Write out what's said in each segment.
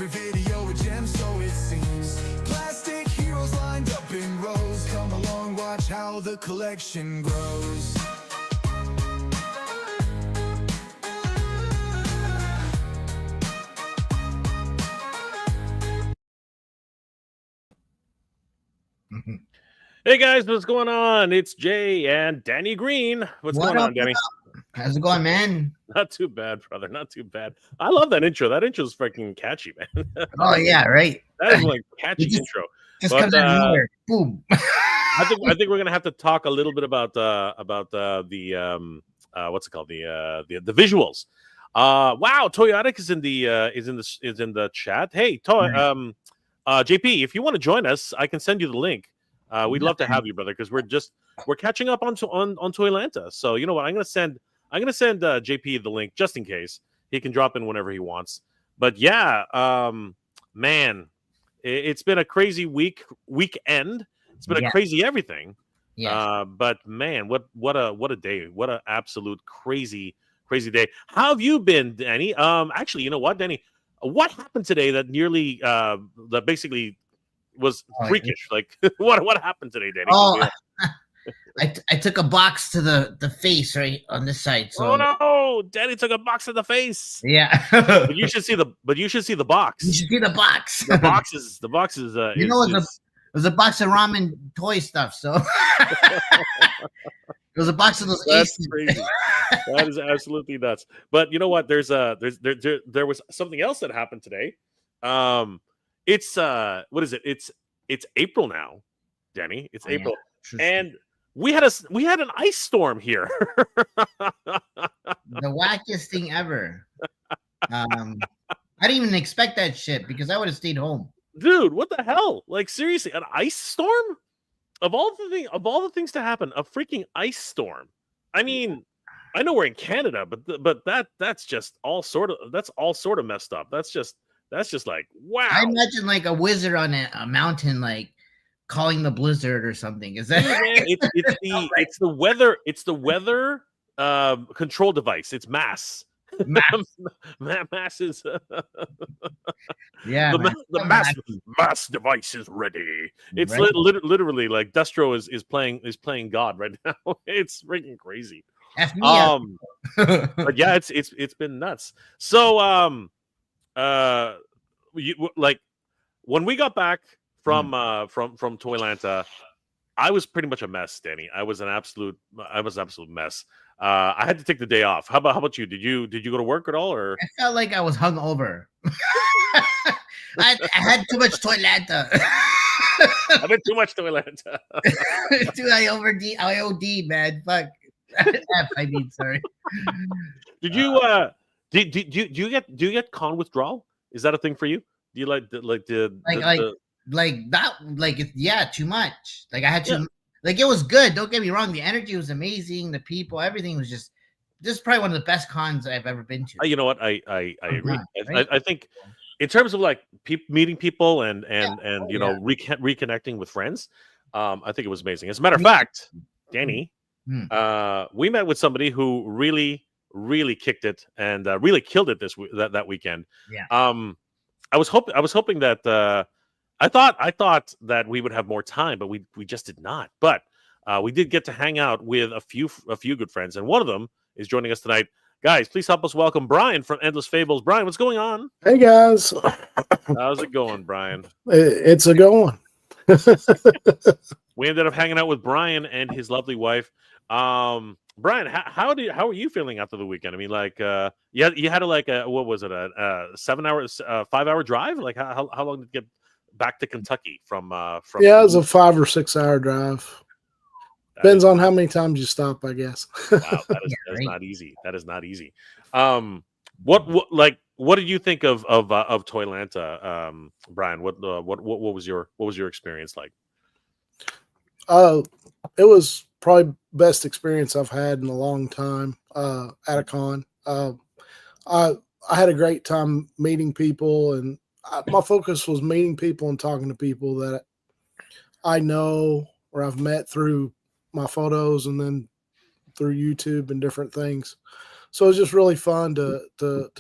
Every video a gem, so it seems. Plastic heroes lined up in rows. Come along, watch how the collection grows. Hey guys, what's going on? It's Jay and Danny Green. What's going on, Danny? How's it going, man? Not too bad, brother. Not too bad. I love that intro. That intro's freaking catchy, man. Oh yeah, right. That is like catchy intro. Just comes out of nowhere. Boom. I think we're gonna have to talk a little bit about the what's it called, the visuals. Wow, Toyotic is in the chat. Hey, JP, if you want to join us, I can send you the link. We'd love to have you, brother, because we're catching up on ToyLanta. So you know what? I'm gonna send JP the link just in case he can drop in whenever he wants. But yeah, man, it's been a crazy weekend. It's been a crazy everything. Yeah. But man, what a day! What an absolute crazy day. How have you been, Danny? Actually, you know what, Danny? What happened today that nearly that basically was freakish? Like what happened today, Danny? Oh, I took a box to the face right on this side. So oh no, Danny took a box to the face. Yeah. but you should see the box. You should see the box. The box is you know, it was a box of ramen toy stuff. So it was a box of those. That's crazy. That is absolutely nuts. But you know what? There was something else that happened today. It's what is it? It's April now, Danny. It's April, and we had an ice storm here. The wackiest thing ever. I didn't even expect that shit because I would have stayed home. Dude, what the hell? Like seriously, an ice storm? Of all the things to happen, a freaking ice storm. I mean, I know we're in Canada, but that's just all sort of messed up. That's just like, wow. I imagine like a wizard on a mountain, like calling the blizzard or something. Is that? It's the weather control device. It's mass. Mass is yeah. The mass device is ready. It's right. Literally like Destro is playing God right now. It's freaking crazy. But yeah, it's been nuts. So like when we got back from ToyLanta, I was pretty much a mess, Danny. I was an absolute mess. I had to take the day off. How about you? Did you go to work at all, or? I felt like I was hungover. I had too much ToyLanta. I had too much ToyLanta. Dude, I OD, man. Fuck. I mean, sorry. Did you do you get con withdrawal? Is that a thing for you? Do you too much. Like I had to. Like it was good. Don't get me wrong. The energy was amazing. The people, everything was just. This is probably one of the best cons I've ever been to. You know what? I agree. Right? I think in terms of like meeting people and you know reconnecting with friends, I think it was amazing. As a matter of fact, Danny, we met with somebody who really kicked it and really killed it that weekend. Yeah. I was hoping that. I thought that we would have more time, but we just did not. But we did get to hang out with a few good friends, and one of them is joining us tonight. Guys, please help us welcome Brian from Endless Fables. Brian, what's going on? Hey guys, how's it going, Brian? It's a going. We ended up hanging out with Brian and his lovely wife. Brian, how are you feeling after the weekend? I mean, like, you had what was it, a 7 hours, 5 hour drive? Like, how long did you get back to Kentucky from? Yeah, it was a 5 or 6 hour drive. Depends on how many times you stop, I guess. Wow, that is not easy. That is not easy. What did you think of ToyLanta, Brian? What was your experience like? It was probably best experience I've had in a long time at a con. I had a great time meeting people, and my focus was meeting people and talking to people that I know or I've met through my photos and then through YouTube and different things. So it was just really fun to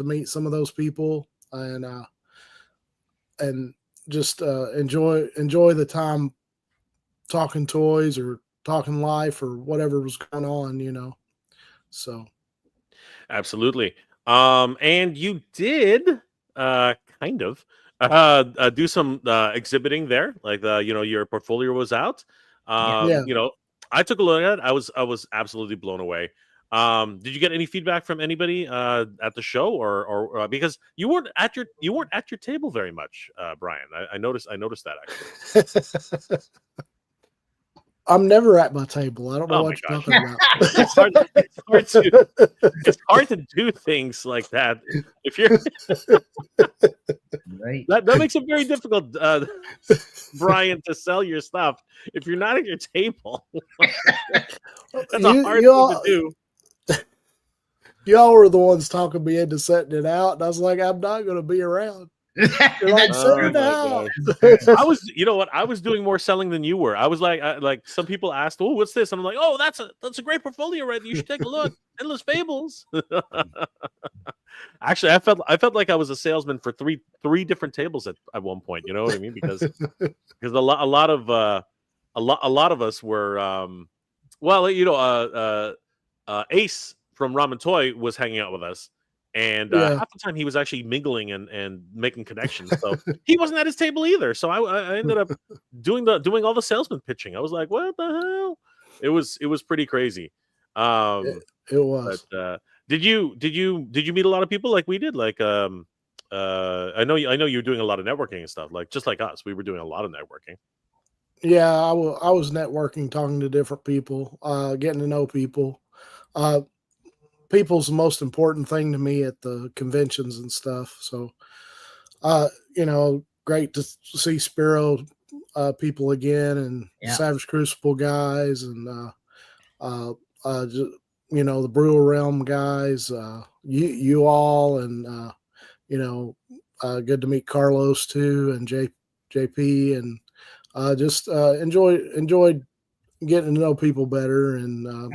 meet some of those people. And and just enjoy the time talking toys or talking life or whatever was going on. So Absolutely. And you did kind of do some exhibiting there, like your portfolio was out. yeah. I took a look at it. I was absolutely blown away. Did you get any feedback from anybody at the show, or because you weren't at your table very much, Brian? I noticed that actually. I'm never at my table. I don't know Oh what my you're gosh. talking about. It's hard to do things like that if you're Right. that makes it very difficult, Brian, to sell your stuff if you're not at your table. That's a hard thing to do. Y'all were the ones talking me into setting it out, and I was like, I'm not going to be around. You're like, set it out. I was, you know what? I was doing more selling than you were. I was like some people asked, "Oh, what's this?" And I'm like, "Oh, that's a great portfolio, right? You should take a look. Endless Fables." Actually, I felt like I was a salesman for three different tables at one point. You know what I mean? Because a lot of us were Ace from Ramen Toy was hanging out with us. And half the time he was actually mingling and making connections. So he wasn't at his table either. So I ended up doing all the salesman pitching. I was like, what the hell? It was pretty crazy. It was. But did you meet a lot of people like we did? Like I know you were doing a lot of networking and stuff. Like just like us, we were doing a lot of networking. Yeah, I was networking, talking to different people, getting to know people. People's the most important thing to me at the conventions and stuff. So, great to see Spiro people again, and Savage Crucible guys, and the Brewer Realm guys, you all, and good to meet Carlos too, and JP, and just enjoyed getting to know people better, and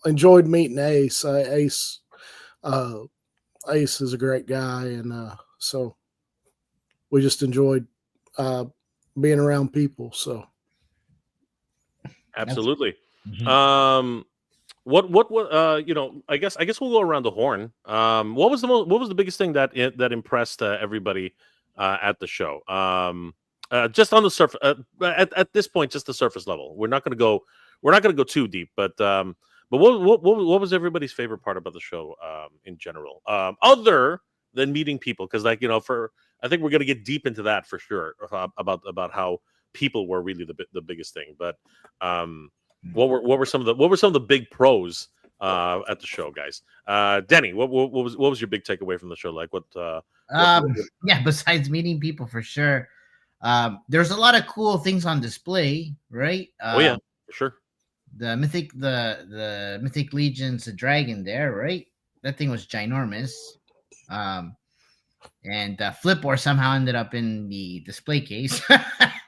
enjoyed meeting Ace. Ace is a great guy, and so we just enjoyed being around people. So absolutely. Mm-hmm. I guess we'll go around the horn. What was the biggest thing that impressed everybody at the show? Just on the surface, at this point, just the surface level. We're not going to go too deep, but what was everybody's favorite part about the show in general, other than meeting people? Because I think we're going to get deep into that for sure about how people were really the biggest thing. But what were some of the big pros at the show, guys? Denny, what was your big takeaway from the show? Like besides meeting people, for sure. There's a lot of cool things on display, right? For sure. The Mythic Legion's a dragon there, right? That thing was ginormous. And Flipboard somehow ended up in the display case,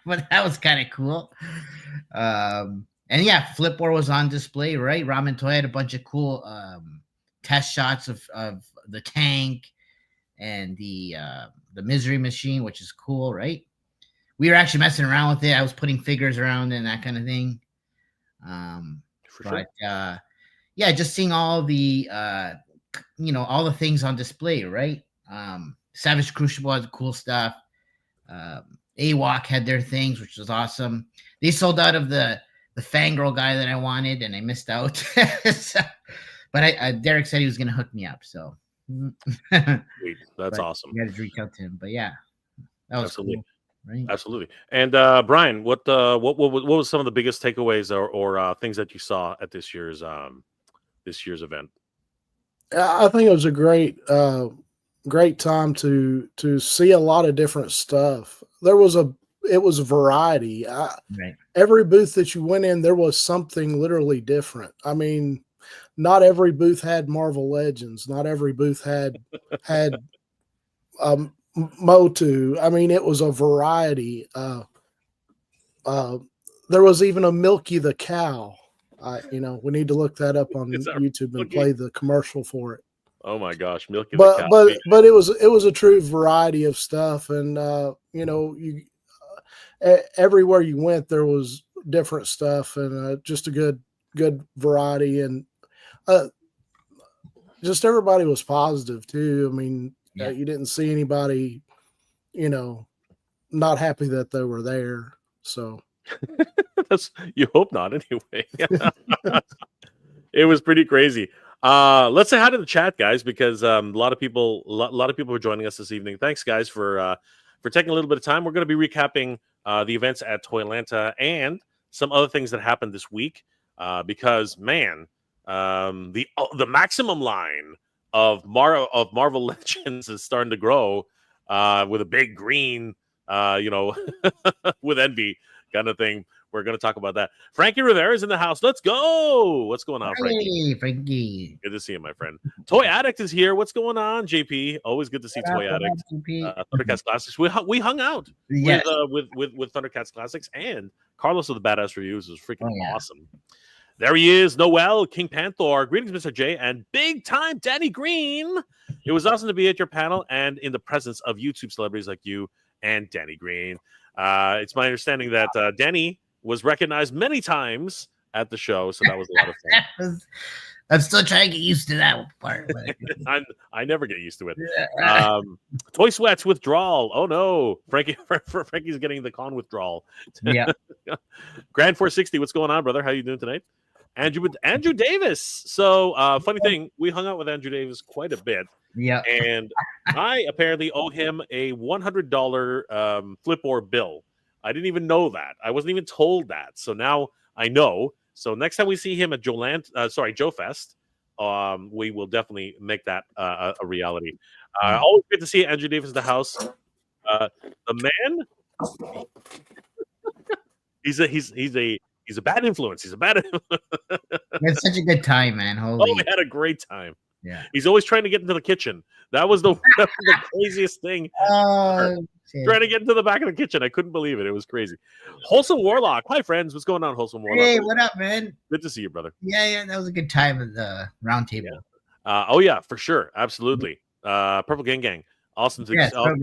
but that was kind of cool. And Flipboard was on display, right? Ramen Toy had a bunch of cool test shots of the tank and the Misery Machine, which is cool, right? We were actually messing around with it. I was putting figures around and that kind of thing. Just seeing all the all the things on display, right? Savage Crucible had cool stuff. AWOC had their things, which was awesome. They sold out of the Fangirl guy that I wanted, and I missed out. But Derek said he was going to hook me up, so that's awesome. You had to reach out to him, but yeah, that was absolutely cool. Right. Absolutely. And Brian, what was some of the biggest takeaways or things that you saw at this year's event? I think it was a great time to see a lot of different stuff. It was a variety. Right. Every booth that you went in, there was something literally different. I mean, not every booth had Marvel Legends. Not every booth had Motu. I mean, it was a variety. There was even a Milky the Cow. We need to look that up on YouTube and play the commercial for it. Oh my gosh, Milky the Cow. But it was a true variety of stuff, and you know, everywhere you went, there was different stuff and just a good variety. And just everybody was positive too. I mean, Yeah. you didn't see anybody, you know, not happy that they were there. So You hope not anyway. It was pretty crazy. Let's say hi to the chat, guys, because a lot of people are joining us this evening. Thanks, guys, for taking a little bit of time. We're going to be recapping the events at ToyLanta and some other things that happened this week. Because man, the maximum line of Marvel Legends is starting to grow with a big green, with envy kind of thing. We're going to talk about that. Frankie Rivera is in the house. Let's go. What's going on, Frankie? Hey, Frankie. Good to see you, my friend. Toy Addict is here. What's going on, JP? Always good to see Toy Addict. Thundercats Classics. We hung out Yes. with Thundercats Classics, and Carlos of the Badass Reviews was freaking awesome. There he is, Noel, King Panther. Greetings, Mr. J, and big time Danny Green. It was awesome to be at your panel and in the presence of YouTube celebrities like you and Danny Green. It's my understanding that Danny was recognized many times at the show, so that was a lot of fun. I'm still trying to get used to that part. I never get used to it. Toy Sweats withdrawal. Oh no, Frankie's getting the con withdrawal. Yeah. Grand 460. What's going on, brother? How you doing tonight? Andrew Davis. So funny thing, we hung out with Andrew Davis quite a bit. Yeah. And I apparently owe him a $100 Flipboard bill. I didn't even know that. I wasn't even told that. So now I know. So next time we see him at Joe Fest, we will definitely make that a reality. Always good to see Andrew Davis in the house. The man, he's a bad influence. He's a bad influence. It's such a good time, man. Holy. Oh, we had a great time. Yeah. He's always trying to get into the kitchen. That was the craziest thing. Trying to get into the back of the kitchen. I couldn't believe it. It was crazy. Wholesome Warlock. Hi, friends. What's going on, Wholesome Warlock? Hey, what up, man? Good to see you, brother. Yeah. That was a good time at the round table. Yeah. Oh, yeah, for sure. Absolutely. Purple Gang. Awesome. You got it.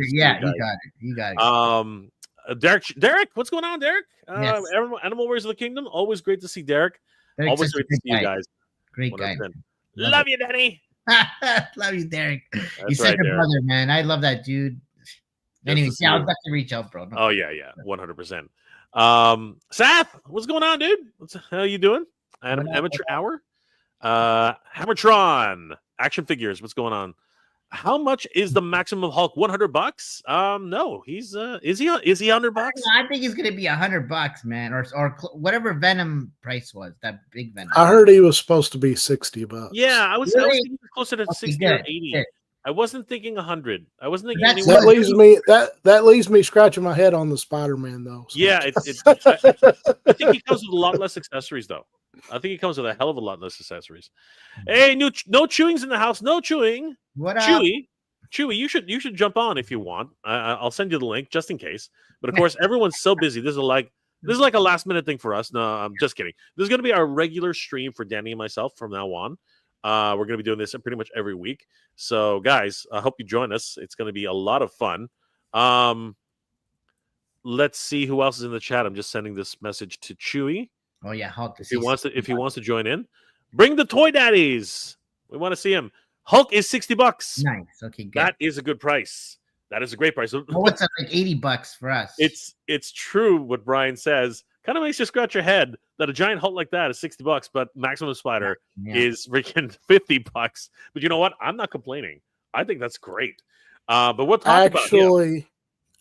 You got it. Derek, what's going on, Derek? Yes. Animal Warriors of the Kingdom. Always great to see Derek. Derek's Always great to see you guys. Great 100%. Guy. Love you, Danny. Love you, Derek. That's He's such a brother, man. I love that dude. Anyways, I'll have to reach out, bro. Oh, yeah, 100%. Seth, what's going on, dude? How you doing? Amateur Hour? Hammertron. Action figures. What's going on? How much is the maximum Hulk? $100? No, he's is he $100? I think he's gonna be $100, man, or whatever Venom price was. That big Venom. I heard he was supposed to be $60. Yeah, I was thinking closer to 60 or 80. Good. I wasn't thinking 100. I wasn't thinking that leaves me scratching my head on the Spider-Man though. So. Yeah, I think he comes with a lot less accessories though. I think he comes with a hell of a lot less accessories. Hey, no chewing's in the house. No chewing. What up? Chewy, you should jump on if you want. I'll send you the link just in case. But of course, everyone's so busy. This is like a last minute thing for us. No, I'm just kidding. This is going to be our regular stream for Danny and myself from now on. We're going to be doing this pretty much every week. So, guys, I hope you join us. It's going to be a lot of fun. Let's see who else is in the chat. I'm just sending this message to Chewy. Oh yeah, Hulk. If he wants to join in, bring the toy daddies. We want to see him. Hulk is $60. Nice. Okay, good. That is a good price. That is a great price. Well, what's that, like $80 for us? It's true what Brian says. Kind of makes you scratch your head that a giant Hulk like that is $60, but Maximum Spider is freaking $50. But you know what? I'm not complaining. I think that's great. But we'll talk about it.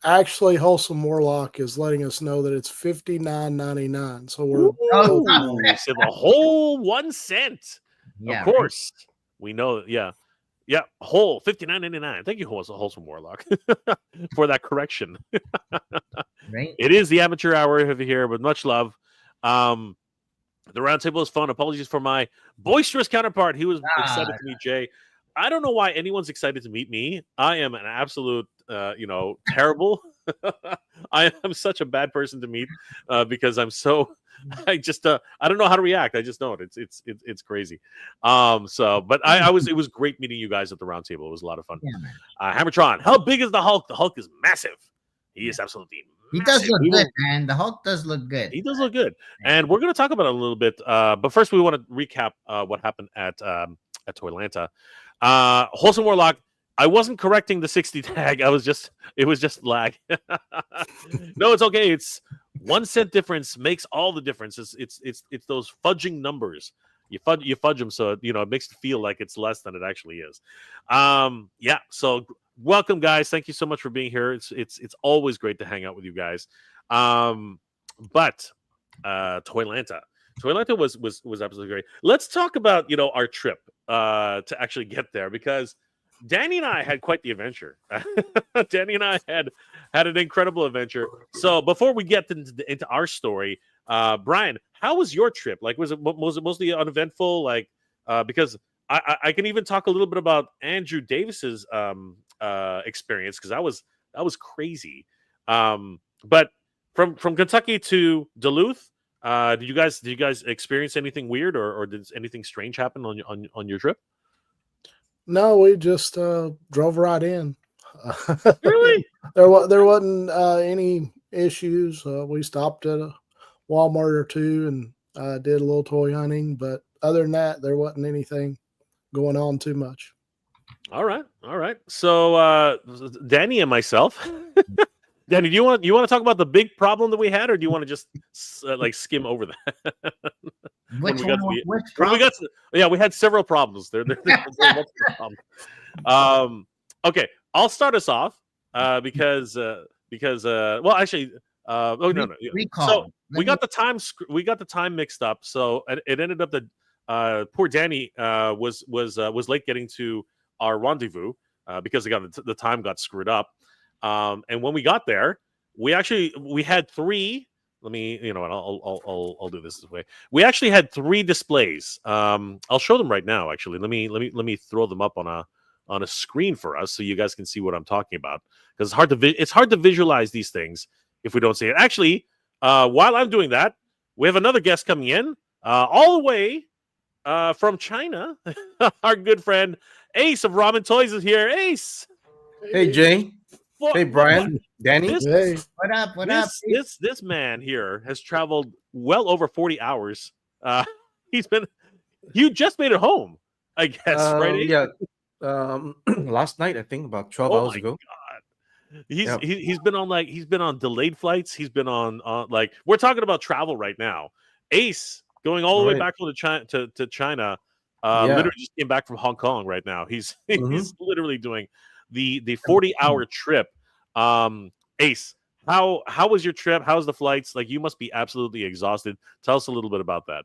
Actually, Wholesome Warlock is letting us know that it's $59.99. So we're so the whole 1 cent. Yeah, of course, we know. Yeah, whole $59.99. Thank you, Wholesome Warlock, for that correction. Right, it is the amateur hour over here, with much love. The roundtable is fun. Apologies for my boisterous counterpart. He was excited to meet Jay. I don't know why anyone's excited to meet me. I am an absolute, terrible. I am such a bad person to meet because I'm so. I just I don't know how to react. I just know it. It's crazy. But it was great meeting you guys at the round table. It was a lot of fun. Yeah, Hammertron, how big is the Hulk? The Hulk is massive. He is absolutely He does massive. look We good, will- man. The Hulk does look good. He does look good, and we're going to talk about it a little bit. But first, we want to recap what happened at ToyLanta. Wholesome Warlock. I wasn't correcting the 60 tag. It was just lag. No, it's okay. It's 1 cent difference makes all the difference. It's those fudging numbers. You fudge them so it makes it feel like it's less than it actually is. Yeah. So welcome, guys. Thank you so much for being here. It's always great to hang out with you guys. But ToyLanta was absolutely great. Let's talk about our trip to actually get there, because Danny and I had quite the adventure. Danny and I had an incredible adventure. So before we get into our story, Brian, how was your trip? Like, was it mostly uneventful? Like, because I can even talk a little bit about Andrew Davis's experience, because that was crazy. But from Kentucky to Duluth, did you guys experience anything weird, or did anything strange happen on your trip? No, we just drove right in. Really? There wasn't any issues. We stopped at a Walmart or two and did a little toy hunting, but other than that, there wasn't anything going on too much. All right. So Danny and myself. Danny, do you want to talk about the big problem that we had, or do you want to just skim over that? Which one? Which When we got to, yeah, we had several problems. There multiple problems. Okay, I'll start us off because well, actually, oh no. Recall. So we got the time mixed up. So it ended up that poor Danny was late getting to our rendezvous because the time got screwed up. And when we got there, we had three. Let me, I'll do this way. We actually had 3 displays. I'll show them right now. Actually, let me throw them up on a screen for us so you guys can see what I'm talking about. Because it's hard to visualize these things if we don't see it. Actually, while I'm doing that, we have another guest coming in all the way from China. Our good friend Ace of Ramen Toys is here. Ace. Hey, Jay. Hey, Brian. Danny. Hey, What up? What up? This man here has traveled well over 40 hours. You just made it home, I guess, right? Ace? Yeah. Last night, I think about 12 hours ago. God. He's been on delayed flights. He's been on we're talking about travel right now. Ace going all the way back to China. Literally just came back from Hong Kong right now. He's literally doing the 40-hour trip. Ace, how was your trip? How's the flights? Like, you must be absolutely exhausted. Tell us a little bit about that.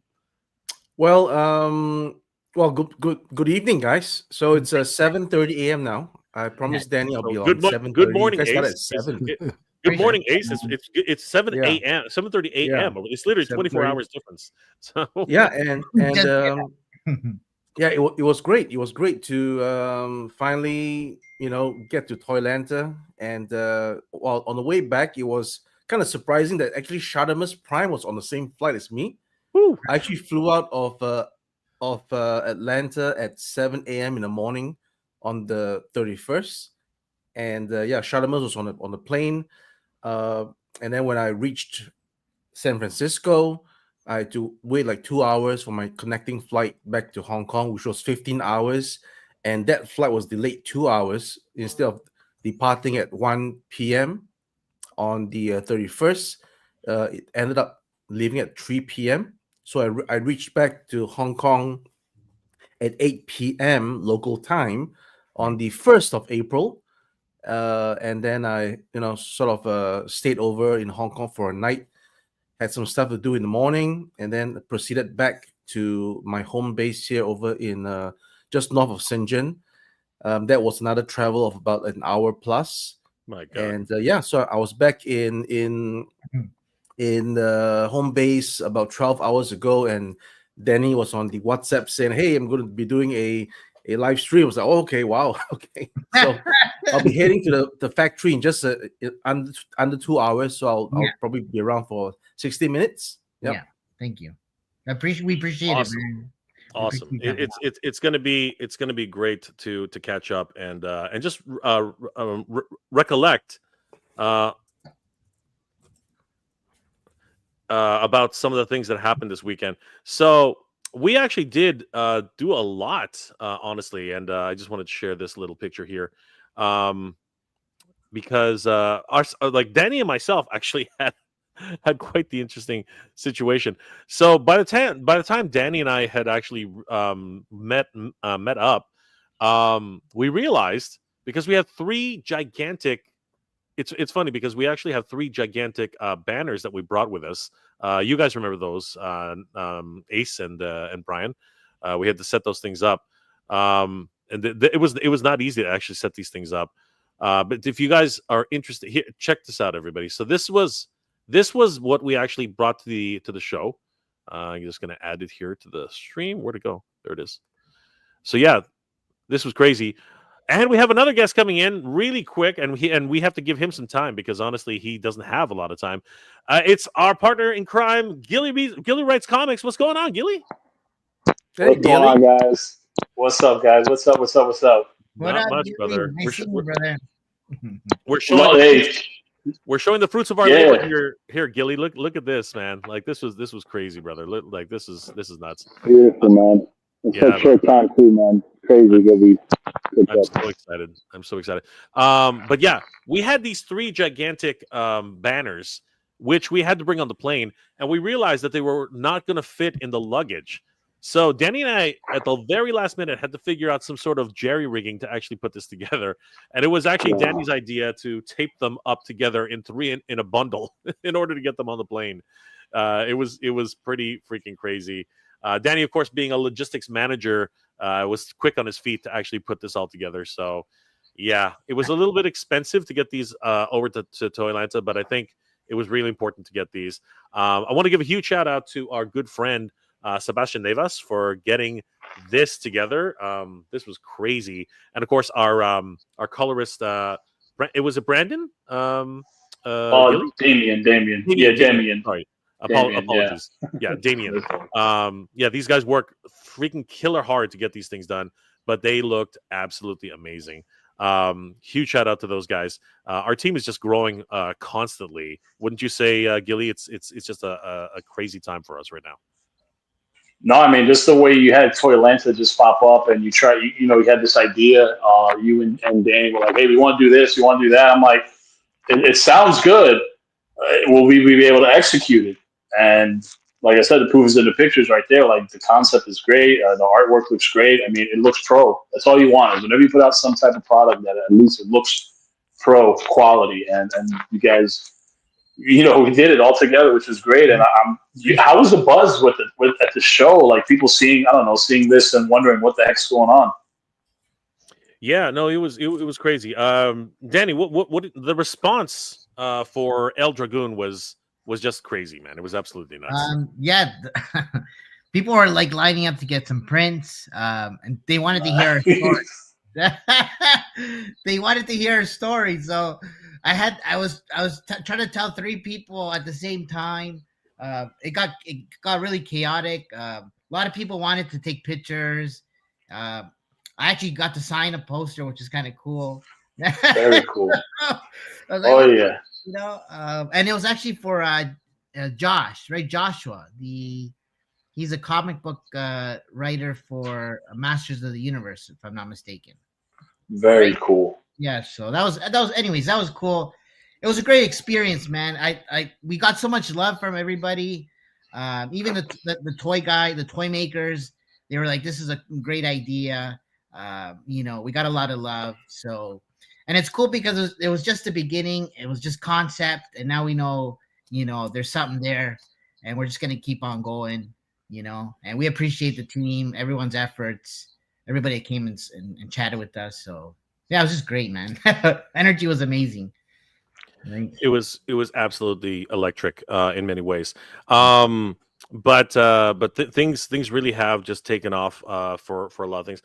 Well, good evening, guys. So it's 7:30 a.m. now. I promised Danny I'll be on 7:30. Good morning, Ace. Ace. 7. Good morning, Ace. It's 7 a.m. 7:30 a.m. It's literally 24 hours difference. So yeah, and yeah, it was great. It was great to finally, get to ToyLanta. And while on the way back, it was kind of surprising that actually Shadamus Prime was on the same flight as me. Woo. I actually flew out of Atlanta at 7 a.m. in the morning on the 31st. And Shadamus was on the plane. And then when I reached San Francisco, I had to wait like 2 hours for my connecting flight back to Hong Kong, which was 15 hours. And that flight was delayed 2 hours. Instead of departing at 1 p.m. on the 31st, it ended up leaving at 3 p.m. So I reached back to Hong Kong at 8 p.m. local time on the 1st of April. And then I, sort of stayed over in Hong Kong for a night. Had some stuff to do in the morning, and then proceeded back to my home base here over in just north of Shenzhen. That was another travel of about an hour plus. My God. And so I was back in home base about 12 hours ago, and Danny was on the WhatsApp saying, "Hey, I'm going to be doing a live stream." I was like, "Oh, okay, wow, okay." So I'll be heading to the factory in just under 2 hours. So I'll probably be around for 60 minutes. Yep. Yeah, thank you. We appreciate Awesome. it, man. Awesome. It's gonna be great to catch up and just recollect about some of the things that happened this weekend. So we actually did do a lot, honestly, and I just wanted to share this little picture here, because like Danny and myself actually had quite the interesting situation. So by the time Danny and I had actually met up, we realized, because we had three gigantic. It's funny because we actually have three gigantic banners that we brought with us. You guys remember those, Ace and Brian? We had to set those things up, and it was not easy to actually set these things up. But if you guys are interested, here, check this out, everybody. So this was what we actually brought to the show. I'm just going to add it here to the stream. Where'd it go? There it is. So yeah, this was crazy. And we have another guest coming in really quick, and we have to give him some time because honestly, he doesn't have a lot of time. It's our partner in crime, Gilly. Gilly writes comics. What's going on, Gilly? Hey, What's going on, guys? What's up, guys? What's up? What's up? What's up? What Not up, much, Gilly? brother. Nice seeing you, brother. We're showing. No, hey, We're showing the fruits of our Yeah. labor here. Here, Gilly, look at this, man. Like this was crazy, brother. Like this is nuts. beautiful, man. It's Yeah, such short time too, man. Crazy, Gibby. Good I'm job. so excited. I'm so excited. But yeah, we had these three gigantic banners, which we had to bring on the plane, and we realized that they were not going to fit in the luggage. So Danny and I, at the very last minute, had to figure out some sort of jerry rigging to actually put this together. And it was actually Wow. Danny's idea to tape them up together in three in a bundle in order to get them on the plane. It was pretty freaking crazy. Danny, of course, being a logistics manager, was quick on his feet to actually put this all together. So, yeah, it was a little bit expensive to get these over to ToyLanta, but I think it was really important to get these. I want to give a huge shout out to our good friend Sebastian Nevas for getting this together. This was crazy, and of course our colorist. It was a Brandon. Gilly? Damien. Yeah, Damien. Sorry. Damien, Apologies. Yeah, Damien. Yeah, these guys work freaking killer hard to get these things done, but they looked absolutely amazing. Huge shout out to those guys. Our team is just growing constantly. Wouldn't you say, Gilly? It's just a crazy time for us right now. No, I mean, just the way you had ToyLanta just pop up and you had this idea, you and Danny were like, hey, we want to do this, we want to do that. I'm like, it sounds good. Will we be able to execute it? And like I said, the proof is in the pictures right there. Like the concept is great. The artwork looks great. I mean, it looks pro. That's all you want is whenever you put out some type of product that at least it looks pro quality. And you guys, we did it all together, which is great. And how was the buzz with at the show? Like people seeing this and wondering what the heck's going on. Yeah, no, it was crazy. Danny, what the response for El Dragoon was just crazy, man. It was absolutely nuts. Yeah, people were like lining up to get some prints, and they wanted to hear our story. They wanted to hear our story, so I was trying to tell three people at the same time. It got really chaotic. A lot of people wanted to take pictures. I actually got to sign a poster, which is kind of cool. Very cool. Yeah. And it was actually for Josh, right? Joshua. He's a comic book writer for Masters of the Universe, if I'm not mistaken. Very cool. Yeah, so that was cool. It was a great experience, man. We got so much love from everybody. Even the toy guy, the toy makers, they were like, this is a great idea. We got a lot of love. So, and it's cool because it was just the beginning. It was just concept. And now we know, there's something there and we're just going to keep on going, and we appreciate the team, everyone's efforts, everybody that came and chatted with us. So yeah, it was just great, man. Energy was amazing. Right? It was absolutely electric in many ways. But things really have just taken off for a lot of things.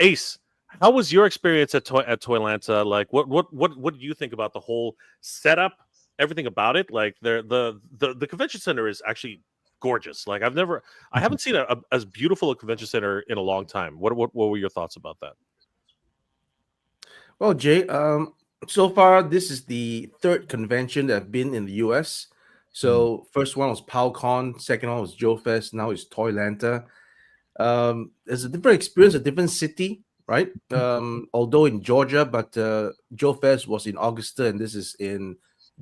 Ace, how was your experience at ToyLanta? Like, what do you think about the whole setup, everything about it? Like, the convention center is actually gorgeous. Like, I haven't seen as beautiful a convention center in a long time. What were your thoughts about that? Well, Jay, so far this is the third convention that I've been in the US. So first one was PowCon, second one was Joe Fest, now it's ToyLanta. It's a different experience, a different city, right? Although in Georgia, but Joe Fest was in Augusta, and this is in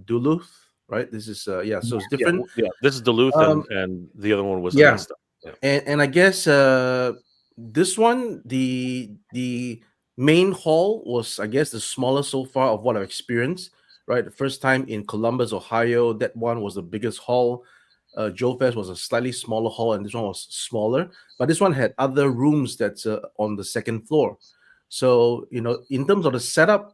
Duluth, right? This is so it's Yeah, different. this is Duluth, Um, and the other one was yeah, Augusta. Yeah. and I guess this one, the main hall was, I guess, the smallest so far of what I've experienced. Right, the first time in Columbus, Ohio, that one was the biggest hall. Joe Fest was a slightly smaller hall, and this one was smaller. But this one had other rooms that's on the second floor. So in terms of the setup,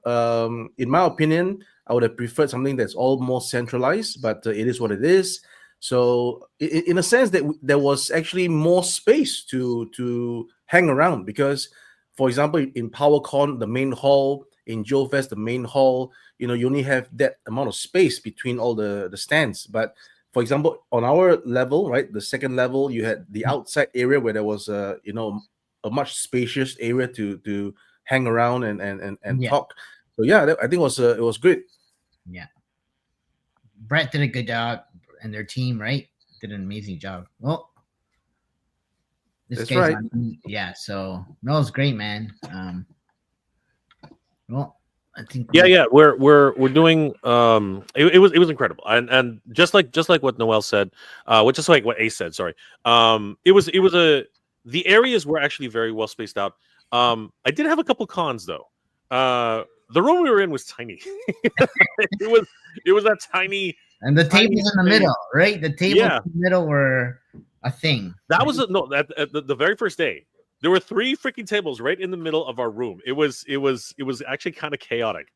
in my opinion, I would have preferred something that's all more centralized. But it is what it is. So in a sense that there was actually more space to hang around because, for example, in PowerCon, the main hall, in Joe Fest, the main hall, you only have that amount of space between all the stands. But for example, on our level, right, the second level, you had the outside area where there was a much spacious area to hang around and Yeah. talk. So yeah, I think it was great. Yeah. Brett did a good job, and their team, right, did an amazing job. Well, this That's guy's right. on. Yeah. So no, it was great, man. Well, I think. Yeah. We're doing. It was incredible, and just like what Noel said, just like what Ace said. Sorry. It was the areas were actually very well spaced out. I did have a couple cons though. The room we were in was tiny. it was that tiny. And the tiny tables in the space. middle, right? The tables Yeah. in the middle were a thing. That was at the very first day. There were 3 freaking tables right in the middle of our room. It was actually kind of chaotic.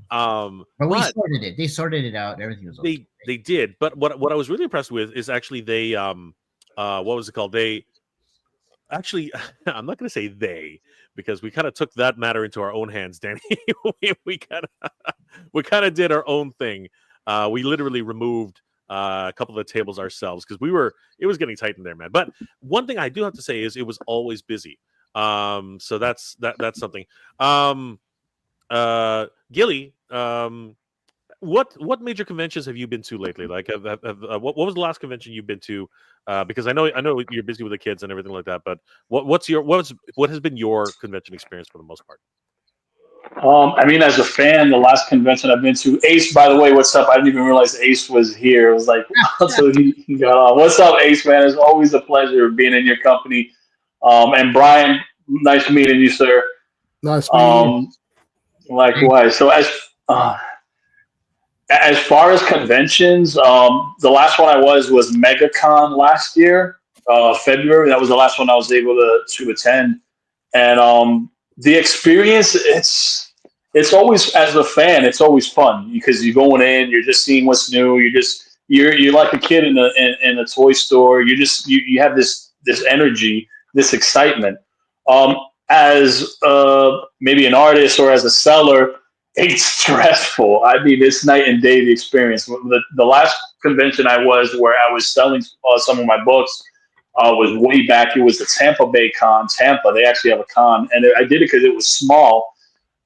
But we sorted it. They sorted it out. Everything was okay. They did. But what I was really impressed with is actually they what was it called? They actually I'm not going to say they because we kind of took that matter into our own hands, Danny. we kind of did our own thing. We literally removed a couple of the tables ourselves because it was getting tight in there, man. But one thing I do have to say is it was always busy. So that's something. Gilly, what major conventions have you been to lately? Like, what was the last convention you've been to? Because I know you're busy with the kids and everything like that. But what has been your convention experience for the most part? I mean, as a fan, the last convention I've been to, Ace, by the way, what's up? I didn't even realize Ace was here. It was like, until he got on. What's up, Ace, man? It's always a pleasure being in your company. And Brian, nice meeting you, sir. Nice meeting you. Likewise. So as far as conventions, the last one I was MegaCon last year, February. That was the last one I was able to attend. And the experience, it's always, as a fan, it's always fun because you're going in, you're just seeing what's new. You're like a kid in a toy store. You have this energy, this excitement. As maybe an artist or as a seller, it's stressful. I mean, it's night and day, the experience. The last convention I was where I was selling some of my books was way back. It was the Tampa Bay Con, Tampa. They actually have a con, and I did it because it was small.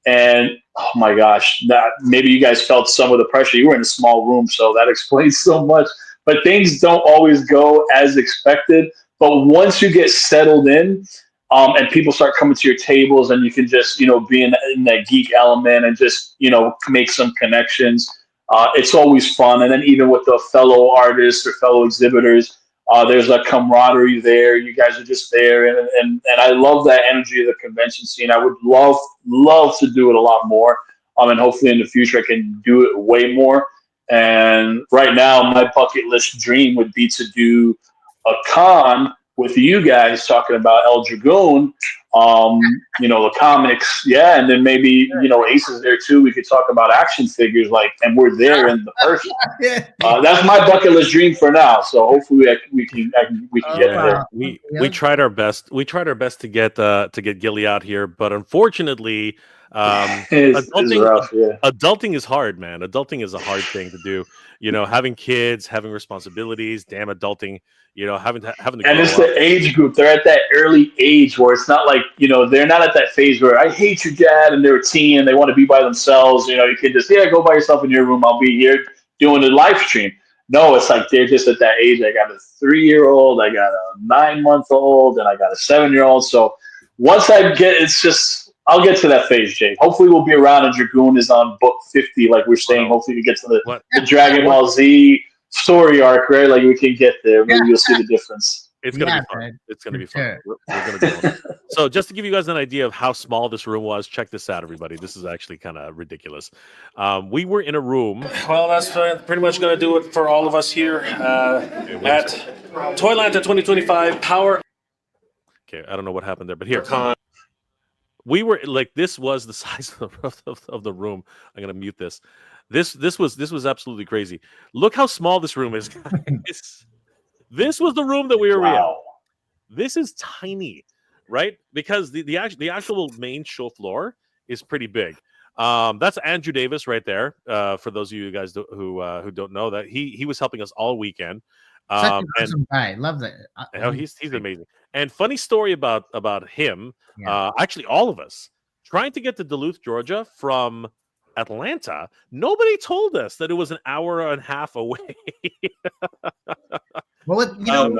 And oh my gosh, maybe you guys felt some of the pressure. You were in a small room, so that explains so much. But things don't always go as expected. But once you get settled in, and people start coming to your tables, and you can just be in that geek element and just make some connections. It's always fun. And then even with the fellow artists or fellow exhibitors. There's a camaraderie there. You guys are just there, and I love that energy of the convention scene. I would love to do it a lot more, and hopefully in the future I can do it way more. And right now, my bucket list dream would be to do a con with you guys talking about El Dragoon, the comics, yeah, and then maybe Ace is there too. We could talk about action figures, and we're there in the person. That's my bucket list dream for now. So hopefully we can get there. We tried our best. We tried our best to get Gilly out here, but unfortunately, it's rough, yeah. Adulting is hard, man. Adulting is a hard thing to do. Having kids, having responsibilities, damn adulting. Having to. And it's the age group. They're at that early age where it's not like they're not at that phase where I hate your dad and they're a teen and they want to be by themselves. You can just go by yourself in your room. I'll be here doing the live stream. No, it's like they're just at that age. I got a 3-year-old, I got a 9-month-old, and I got a 7-year-old. So once I get, it's just I'll get to that phase, Jake. Hopefully, we'll be around. And Dragoon is on book 50, like we're saying. Wow. Hopefully, we get to What? the Dragon Ball Z story arc, right? Like we can get there. Maybe you'll see the difference. It's gonna Yeah, be fun. man. It's gonna be For fun. sure. We're gonna go. So just to give you guys an idea of how small this room was, check this out, everybody. This is actually kind of ridiculous. We were in a room. Well, that's pretty much going to do it for all of us here at ToyLanta 2025 Power Okay, I don't know what happened there, but here Con. we were like this was the size of the room. I'm gonna mute this. This was absolutely crazy. Look how small this room is, guys. This was the room that we were in. Wow. This is tiny, right? Because the actual main show floor is pretty big. That's Andrew Davis right there. For those of you guys who don't know that he was helping us all weekend. Such a And awesome guy. Love that. he's amazing. And funny story about him. Yeah. Actually, all of us trying to get to Duluth, Georgia from Atlanta. Nobody told us that it was an hour and a half away. Well,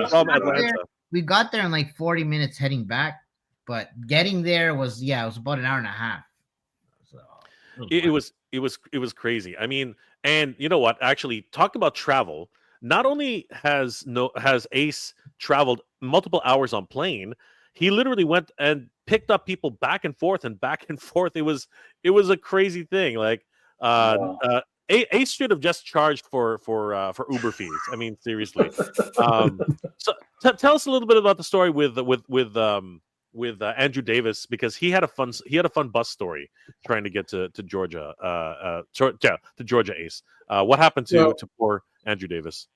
From Atlanta. we got there in like 40 minutes heading back, but getting there was it was about an hour and a half. So It was crazy. I mean, and you know what? Actually, talk about travel. Not only has Ace traveled multiple hours on plane, he literally went and picked up people back and forth and back and forth. It was a crazy thing. Like Ace should have just charged for Uber fees. I mean, seriously. So tell us a little bit about the story with Andrew Davis, because he had a fun bus story trying to get to Georgia. To Georgia, Ace. What happened to poor Andrew Davis?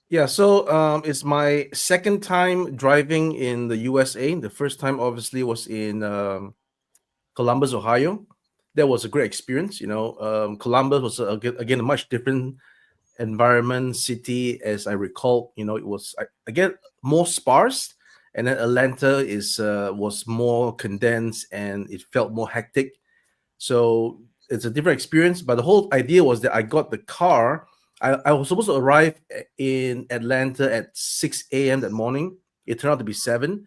Yeah, so it's my second time driving in the USA. The first time, obviously, was in Columbus, Ohio. That was a great experience. Columbus was again a much different environment, city, as I recall. It was again more sparse, and then Atlanta was more condensed and it felt more hectic. So it's a different experience. But the whole idea was that I got the car. I was supposed to arrive in Atlanta at 6 a.m. that morning. It turned out to be 7.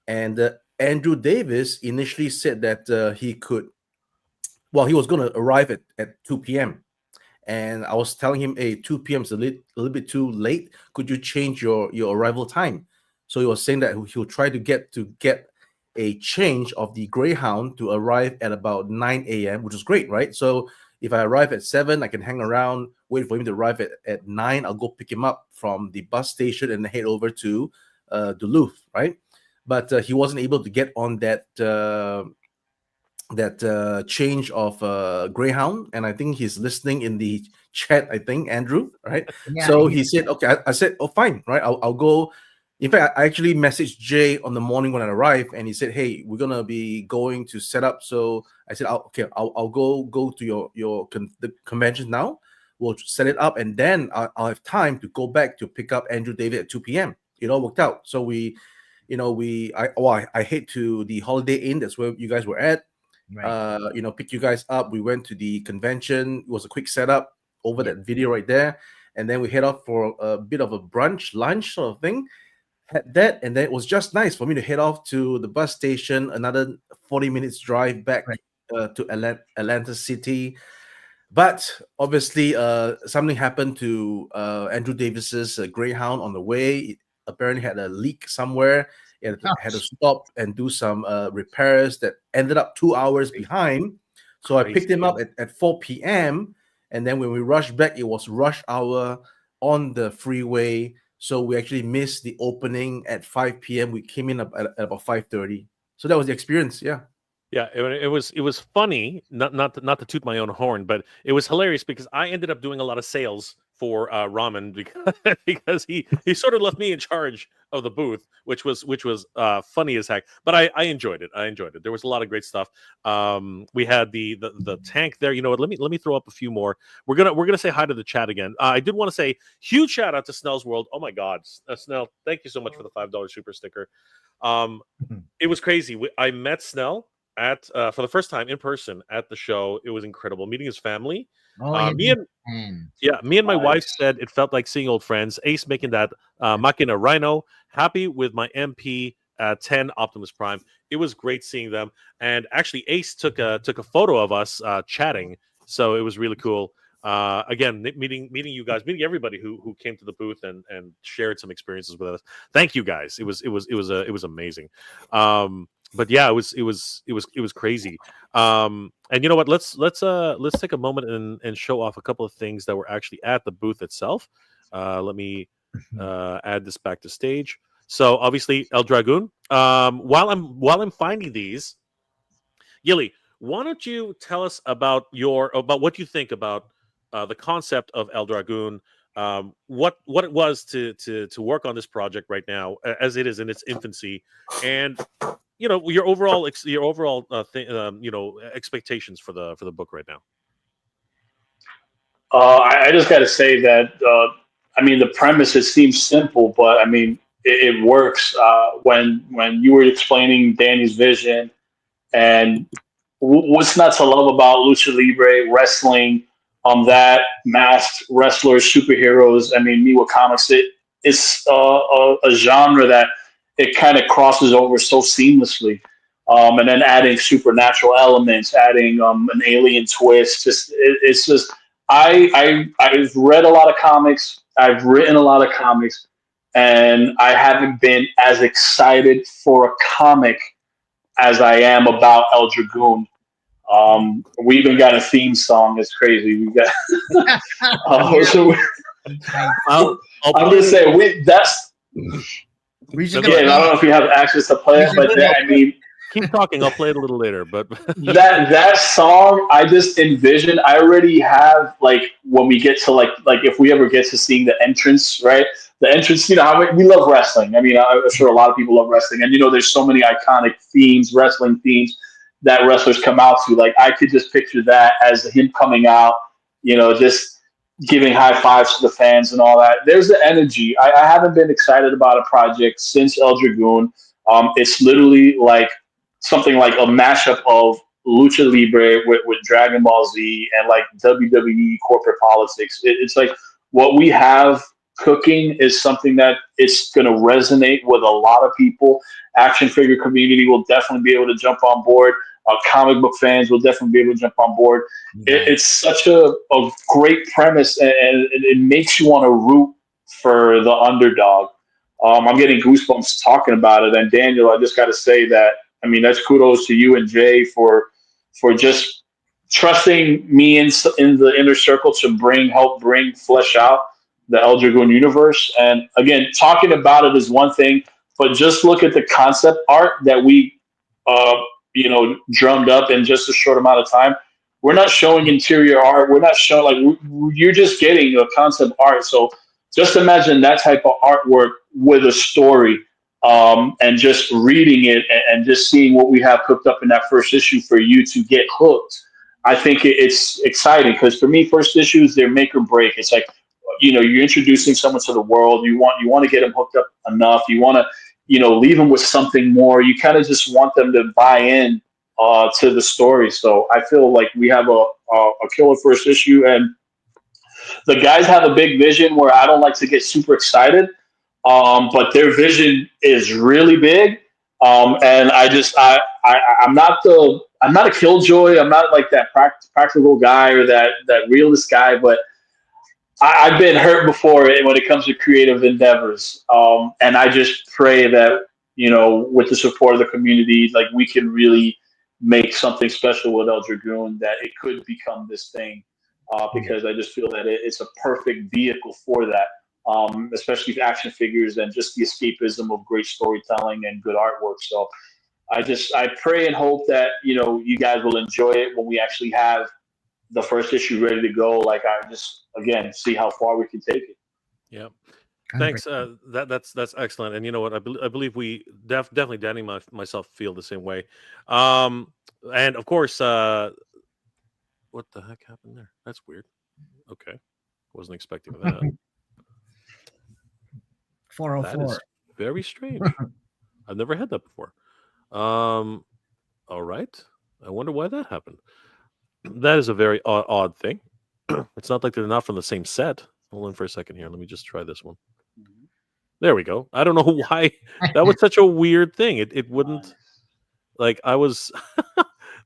And Andrew Davis initially said that he was going to arrive at 2 p.m. And I was telling him, hey, 2 p.m. is a little bit too late. Could you change your arrival time? So he was saying that he'll try to get a change of the Greyhound to arrive at about 9 a.m., which is great, right? So if I arrive at 7, I can hang around, wait for him to arrive at 9. I'll go pick him up from the bus station and head over to Duluth, right? But he wasn't able to get on that change of Greyhound, and I think he's listening in the chat. I think Andrew, right? Yeah, So he said, "Okay." I said, "Oh, fine, right? I'll go." In fact, I actually messaged Jay on the morning when I arrived, and he said, "Hey, we're gonna be going to set up." So I said, I'll go to the convention now. We'll set it up, and then I'll have time to go back to pick up Andrew David at 2 p.m. It all worked out. So I head to the Holiday Inn. That's where you guys were at. right. Pick you guys up. We went to the convention. It was a quick setup over that video right there, and then we head off for a bit of a lunch sort of thing. Had that, and then it was just nice for me to head off to the bus station. Another 40 minutes drive back to Atlanta City. But obviously, something happened to Andrew Davis's Greyhound on the way. It apparently had a leak somewhere. It had to stop and do some repairs that ended up 2 hours behind. So I picked him up at 4 p.m. And then when we rushed back, it was rush hour on the freeway. So we actually missed the opening at 5 p.m. We came in at about 5:30. So that was the experience. Yeah. Yeah, it was funny, not to toot my own horn, but it was hilarious because I ended up doing a lot of sales for ramen because he sort of left me in charge of the booth, which was funny as heck. But I enjoyed it. There was a lot of great stuff. We had the tank there. You know what? Let me throw up a few more. We're gonna say hi to the chat again. I did want to say huge shout out to Snell's World. Oh my God, Snell! Thank you so much for the $5 super sticker. It was crazy. I met Snell at for the first time in person at the show. It was incredible meeting his family. Oh, yeah, Me and me and my wife said it felt like seeing old friends. Ace making that Machina Rhino. Happy with my MP 10 Optimus Prime. It was great seeing them. And actually, Ace took a photo of us chatting, so it was really cool. Again, meeting you guys, meeting everybody who came to the booth and shared some experiences with us. Thank you guys. It was amazing. But yeah, it was crazy. And you know what? Let's take a moment and show off a couple of things that were actually at the booth itself. Let me add this back to stage. So obviously El Dragoon. While I'm finding these, Gilly, why don't you tell us about what you think about the concept of El Dragoon, what it was to work on this project right now as it is in its infancy, and your overall expectations for the book right now. I just got to say that I mean the premise it seems simple, but I mean it works. When you were explaining Danny's vision and what's not to love about lucha libre wrestling, that masked wrestlers, superheroes. I mean, Miwa comics. It's a genre that it kind of crosses over so seamlessly. And then adding supernatural elements, adding an alien twist. It's just I've read a lot of comics. I've written a lot of comics, and I haven't been as excited for a comic as I am about El Dragoon. We even got a theme song. It's crazy. We got. So I'm just saying that's. Again, I don't know if you have access to play it, but I mean, keep talking. I'll play it a little later. But that song, I just envision. I already have like when we get to like if we ever get to seeing the entrance, right? The entrance, how we love wrestling. I mean, I'm sure a lot of people love wrestling, and there's so many iconic themes, wrestling themes that wrestlers come out to. Like I could just picture that as him coming out, just giving high fives to the fans and all that. There's the energy. I haven't been excited about a project since El Dragoon. It's literally like something like a mashup of lucha libre with Dragon Ball Z and like WWE corporate politics. It's like what we have cooking is something that it's going to resonate with a lot of people. Action figure community will definitely be able to jump on board. Comic book fans will definitely be able to jump on board. It's such a great premise, and it makes you want to root for the underdog. I'm getting goosebumps talking about it. And Daniel, I just got to say that, I mean, that's kudos to you and Jay for just trusting me in the inner circle to help flesh out the El Dragoon universe. And again, talking about it is one thing, but just look at the concept art that we, drummed up in just a short amount of time. We're not showing interior art. We're not showing you're just getting a concept art. So just imagine that type of artwork with a story, and just reading it and just seeing what we have cooked up in that first issue for you to get hooked. I think it's exciting because for me, first issues, they're make or break. It's like, you're introducing someone to the world. You want to get them hooked up enough. You want to, leave them with something more. You kind of just want them to buy in to the story. So I feel like we have a killer first issue, and the guys have a big vision where I don't like to get super excited, but their vision is really big. And I'm not a killjoy. I'm not like that practical guy or that realist guy, but I've been hurt before when it comes to creative endeavors. And I just pray that, with the support of the community, like we can really make something special with El Dragoon, that it could become this thing. Because I just feel that it's a perfect vehicle for that, especially with action figures and just the escapism of great storytelling and good artwork. So I pray and hope that, you guys will enjoy it when we actually have the first issue ready to go. Like I just, again, see how far we can take it. Yeah. Thanks. That's excellent. And you know what? I believe we definitely, Danny, myself feel the same way. And of course, what the heck happened there? That's weird. Okay. Wasn't expecting that. 404. That is very strange. I've never had that before. All right. I wonder why that happened. That is a very odd thing. It's not like they're not from the same set. Hold on for a second here. Let me just try this one. There we go. I don't know why that was such a weird thing. It wouldn't like I was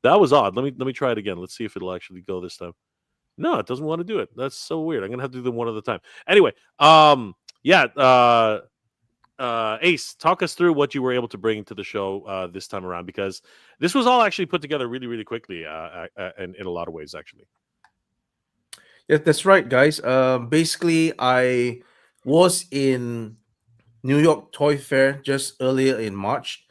that was odd. Let me try it again. Let's see if it'll actually go this time. No, it doesn't want to do it. That's so weird. I'm gonna have to do them one at a time. Anyway, yeah, Ace, talk us through what you were able to bring to the show this time around, because this was all actually put together really, really quickly, and in a lot of ways, actually. Yeah, that's right, guys. Basically, I was in New York Toy Fair just earlier in March,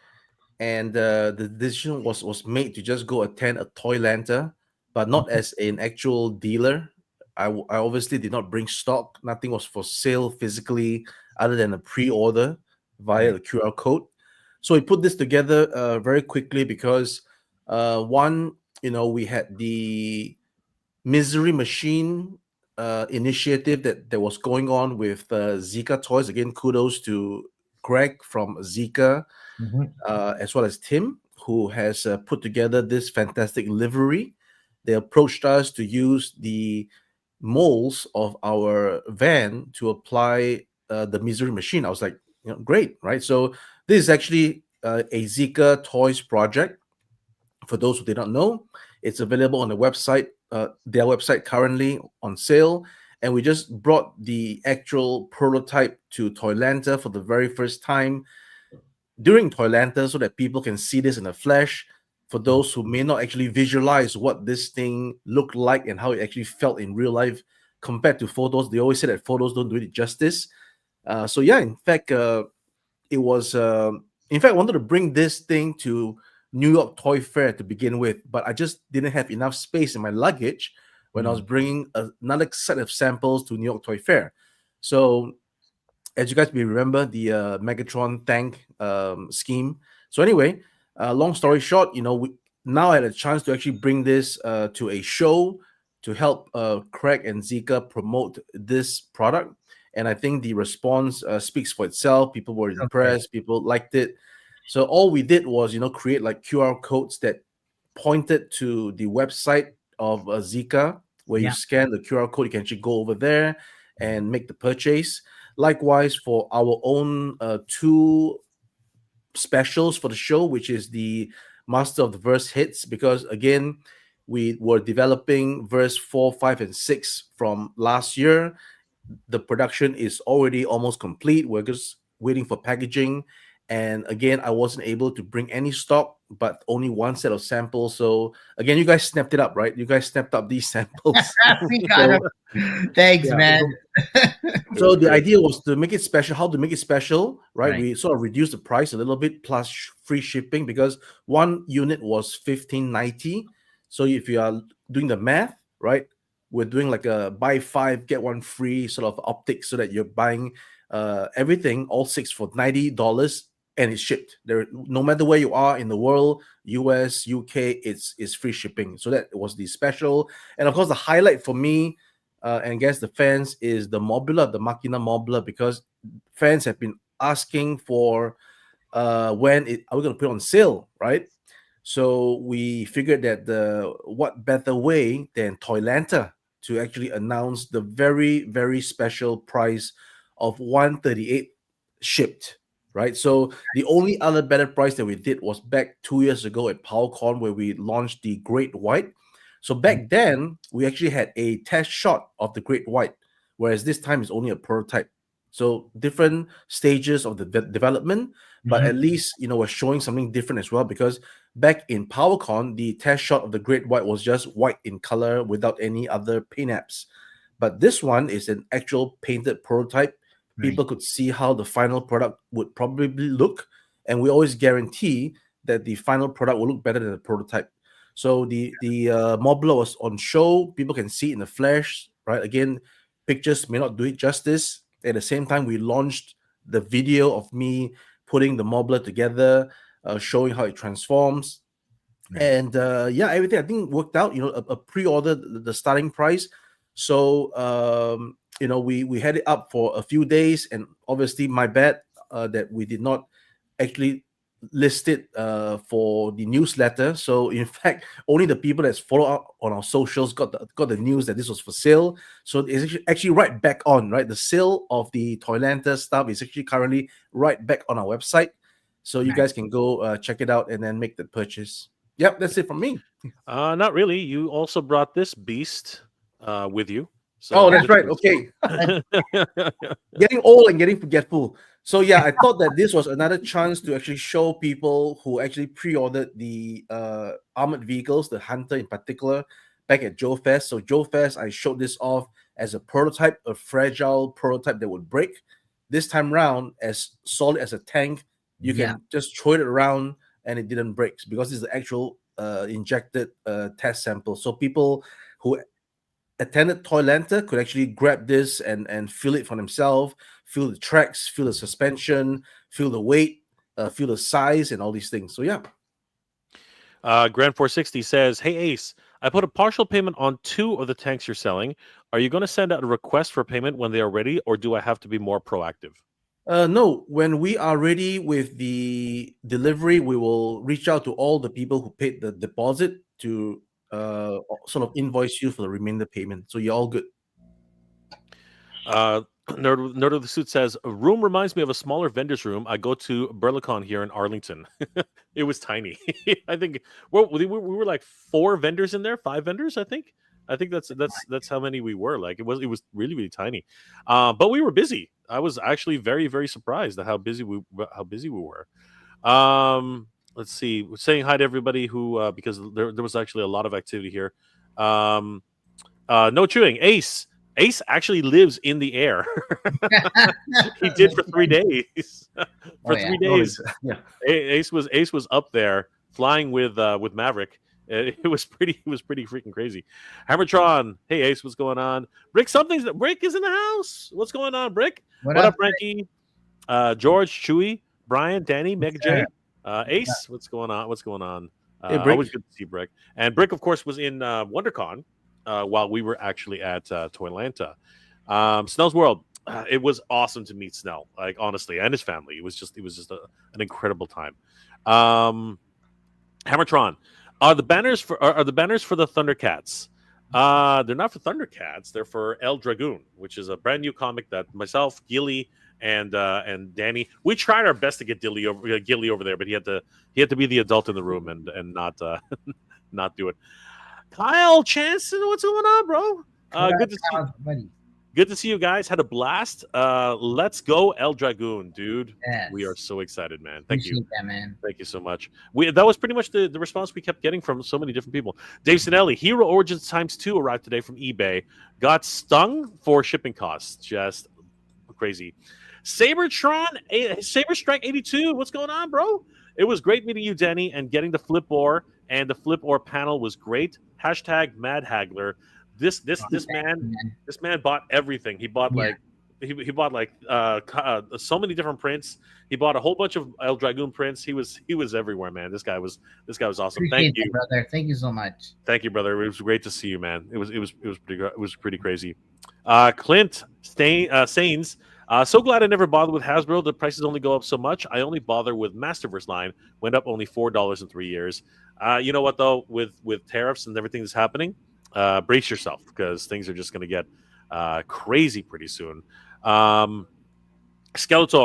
and the decision was made to just go attend a ToyLanta, but not as an actual dealer. I obviously did not bring stock. Nothing was for sale physically, other than a pre-order via the QR code. So we put this together very quickly because one, we had the Misery Machine initiative that was going on with Zika Toys. Again, kudos to Greg from Zika, as well as Tim, who has put together this fantastic livery. They approached us to use the molds of our van to apply the Misery Machine. I was like, great, right? So this is actually a Zika Toys project. For those who did not know, it's available on the website, their website currently on sale. And we just brought the actual prototype to ToyLanta for the very first time during ToyLanta so that people can see this in the flesh. For those who may not actually visualize what this thing looked like and how it actually felt in real life compared to photos, they always say that photos don't do it justice. So yeah, in fact, it was. In fact, I wanted to bring this thing to New York Toy Fair to begin with, but I just didn't have enough space in my luggage when I was bringing another set of samples to New York Toy Fair. So, as you guys may remember, the Megatron tank scheme. So anyway, long story short, now I had a chance to actually bring this to a show to help Craig and Zika promote this product. And I think the response speaks for itself. People were impressed. People liked it. So all we did was, create like QR codes that pointed to the website of Zika, where you scan the QR code, you can actually go over there and make the purchase. Likewise, for our own two specials for the show, which is the Master of the Verse hits, because again, we were developing verse 4, 5, and 6 from last year. The production is already almost complete. We're just waiting for packaging. And again, I wasn't able to bring any stock, but only one set of samples. So again, you guys snapped it up, right? You guys snapped up these samples. Thanks, man. So the idea was to make it special. How to make it special, right? We sort of reduced the price a little bit plus free shipping, because one unit was $15.90. So if you are doing the math, right, we're doing like a buy 5 get 1 free sort of optics, so that you're buying everything, all 6 for $90, and it's shipped there. No matter where you are in the world, US, UK, it's free shipping. So that was the special. And of course, the highlight for me and guess the fans is the Mobula, the Machina Mobula, because fans have been asking for are we going to put it on sale, right? So we figured that what better way than ToyLanta to actually announce the very, very special price of $138 shipped, right? So the only other better price that we did was back 2 years ago at PowerCon, where we launched the Great White. So back then, we actually had a test shot of the Great White, whereas this time it's only a prototype. So different stages of the development, but at least, we're showing something different as well, because back in PowerCon, the test shot of the Great White was just white in color without any other paint apps. But this one is an actual painted prototype. People could see how the final product would probably look. And we always guarantee that the final product will look better than the prototype. So the Mobula was on show. People can see it in the flesh, right? Again, pictures may not do it justice. At the same time, we launched the video of me putting the Mobula together, showing how it transforms. And everything I think worked out. A pre-order, the starting price. So we had it up for a few days, and obviously my bad that we did not actually list it for the newsletter. So in fact, only the people that's follow up on our socials got the news that this was for sale. So it's actually right back on, right? The sale of the ToyLanta stuff is actually currently right back on our website. So you guys can go check it out and then make the purchase. Yep, that's it from me. Not really. You also brought this beast with you. So Oh, that's right. Okay. Getting old and getting forgetful. So yeah, I thought that this was another chance to actually show people who actually pre-ordered the armored vehicles, the Hunter in particular, back at Joe Fest. So Joe Fest, I showed this off as a prototype, a fragile prototype that would break. This time round, as solid as a tank, you can just throw it around and it didn't break because it's the actual injected test sample. So people who attended ToyLanta could actually grab this and feel it for themselves, feel the tracks, feel the suspension, feel the weight, feel the size, and all these things. So yeah. Grand 460 says, "Hey Ace, I put a partial payment on 2 of the tanks you're selling. Are you going to send out a request for payment when they are ready, or do I have to be more proactive?" No, when we are ready with the delivery, we will reach out to all the people who paid the deposit to sort of invoice you for the remainder payment. So you're all good. Nerd of the Suit says, "A room reminds me of a smaller vendor's room. I go to BurleCon here in Arlington. It was tiny. I think we were like 4 vendors in there, 5 vendors. I think that's how many we were. Like it was really really tiny, but we were busy. I was actually very very surprised at how busy we were. Let's see. We're saying hi to everybody who because there was actually a lot of activity here. No chewing. Ace actually lives in the air. He did for 3 days. For 3 days, Ace was up there flying with Maverick. It was pretty freaking crazy. Hammertron, hey Ace, what's going on? Brick is in the house. What's going on, Brick? What up, Frankie? George, Chewy, Brian, Danny, Meg J, Ace, what's going on? Hey, Brick. Always good to see Brick. And Brick, of course, was in WonderCon. While we were actually at ToyLanta. Snell's World, it was awesome to meet Snell, like honestly, and his family. It was just an incredible time. Hammertron, are the banners for the Thundercats? They're not for Thundercats. They're for El Dragoon, which is a brand new comic that myself, Gilly, and Danny, we tried our best to get Gilly over there, but he had to be the adult in the room and not not do it. Kyle Chanson, what's going on, bro? Good to see you guys. Had a blast. Let's go El Dragoon, dude. Yes. We are so excited, man. Thank you. That, man. Thank you so much. That was pretty much the response we kept getting from so many different people. Dave Sinelli, Hero Origins ×2 arrived today from eBay. Got stung for shipping costs. Just crazy. Saberstrike 82, what's going on, bro? It was great meeting you, Danny, and getting the flip ore, and the flip ore panel was great. # Mad Haggler. This man bought everything. He bought he bought so many different prints. He bought a whole bunch of El Dragoon prints. He was everywhere, man. This guy was awesome. Thank you, brother. Thank you so much. Thank you, brother. It was great to see you, man. It was pretty crazy. Clint Sains. So glad I never bothered with Hasbro. The prices only go up so much. I only bother with Masterverse line. Went up only $4 in 3 years. You know what though? With tariffs and everything that's happening, brace yourself because things are just going to get crazy pretty soon. Skeletor,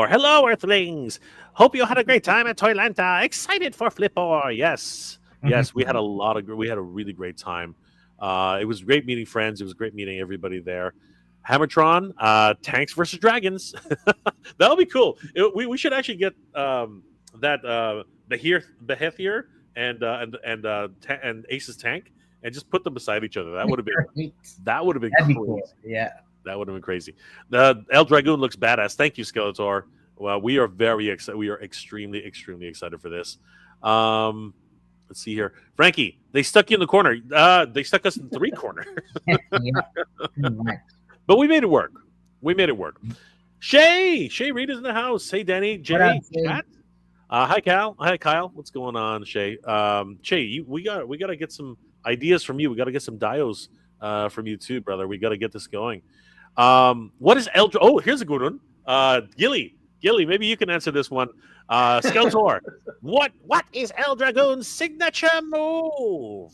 hello Earthlings. Hope you had a great time at ToyLanta. Excited for Flipper. Yes, we had a really great time. It was great meeting friends. It was great meeting everybody there. Hammertron, tanks versus dragons. That'll be cool. We should actually get that Behethir and Ace's tank and just put them beside each other. That would have been crazy. Cool. Yeah, that would have been crazy. The El Dragoon looks badass. Thank you, Skeletor. Well, we are very excited. We are extremely excited for this. Let's see here, Frankie. They stuck you in the corner. They stuck us in 3 corners. But we made it work. Shay Reed is in the house. Hey, Danny. Jay. Chat. Hi, Cal. Hi, Kyle. What's going on, Shay? Shay, we got to get some ideas from you. We got to get some dios from you too, brother. We got to get this going. What is El? Oh, here's a good one. Gilly, Gilly, maybe you can answer this one. Skeletor, what is El Dragoon's signature move?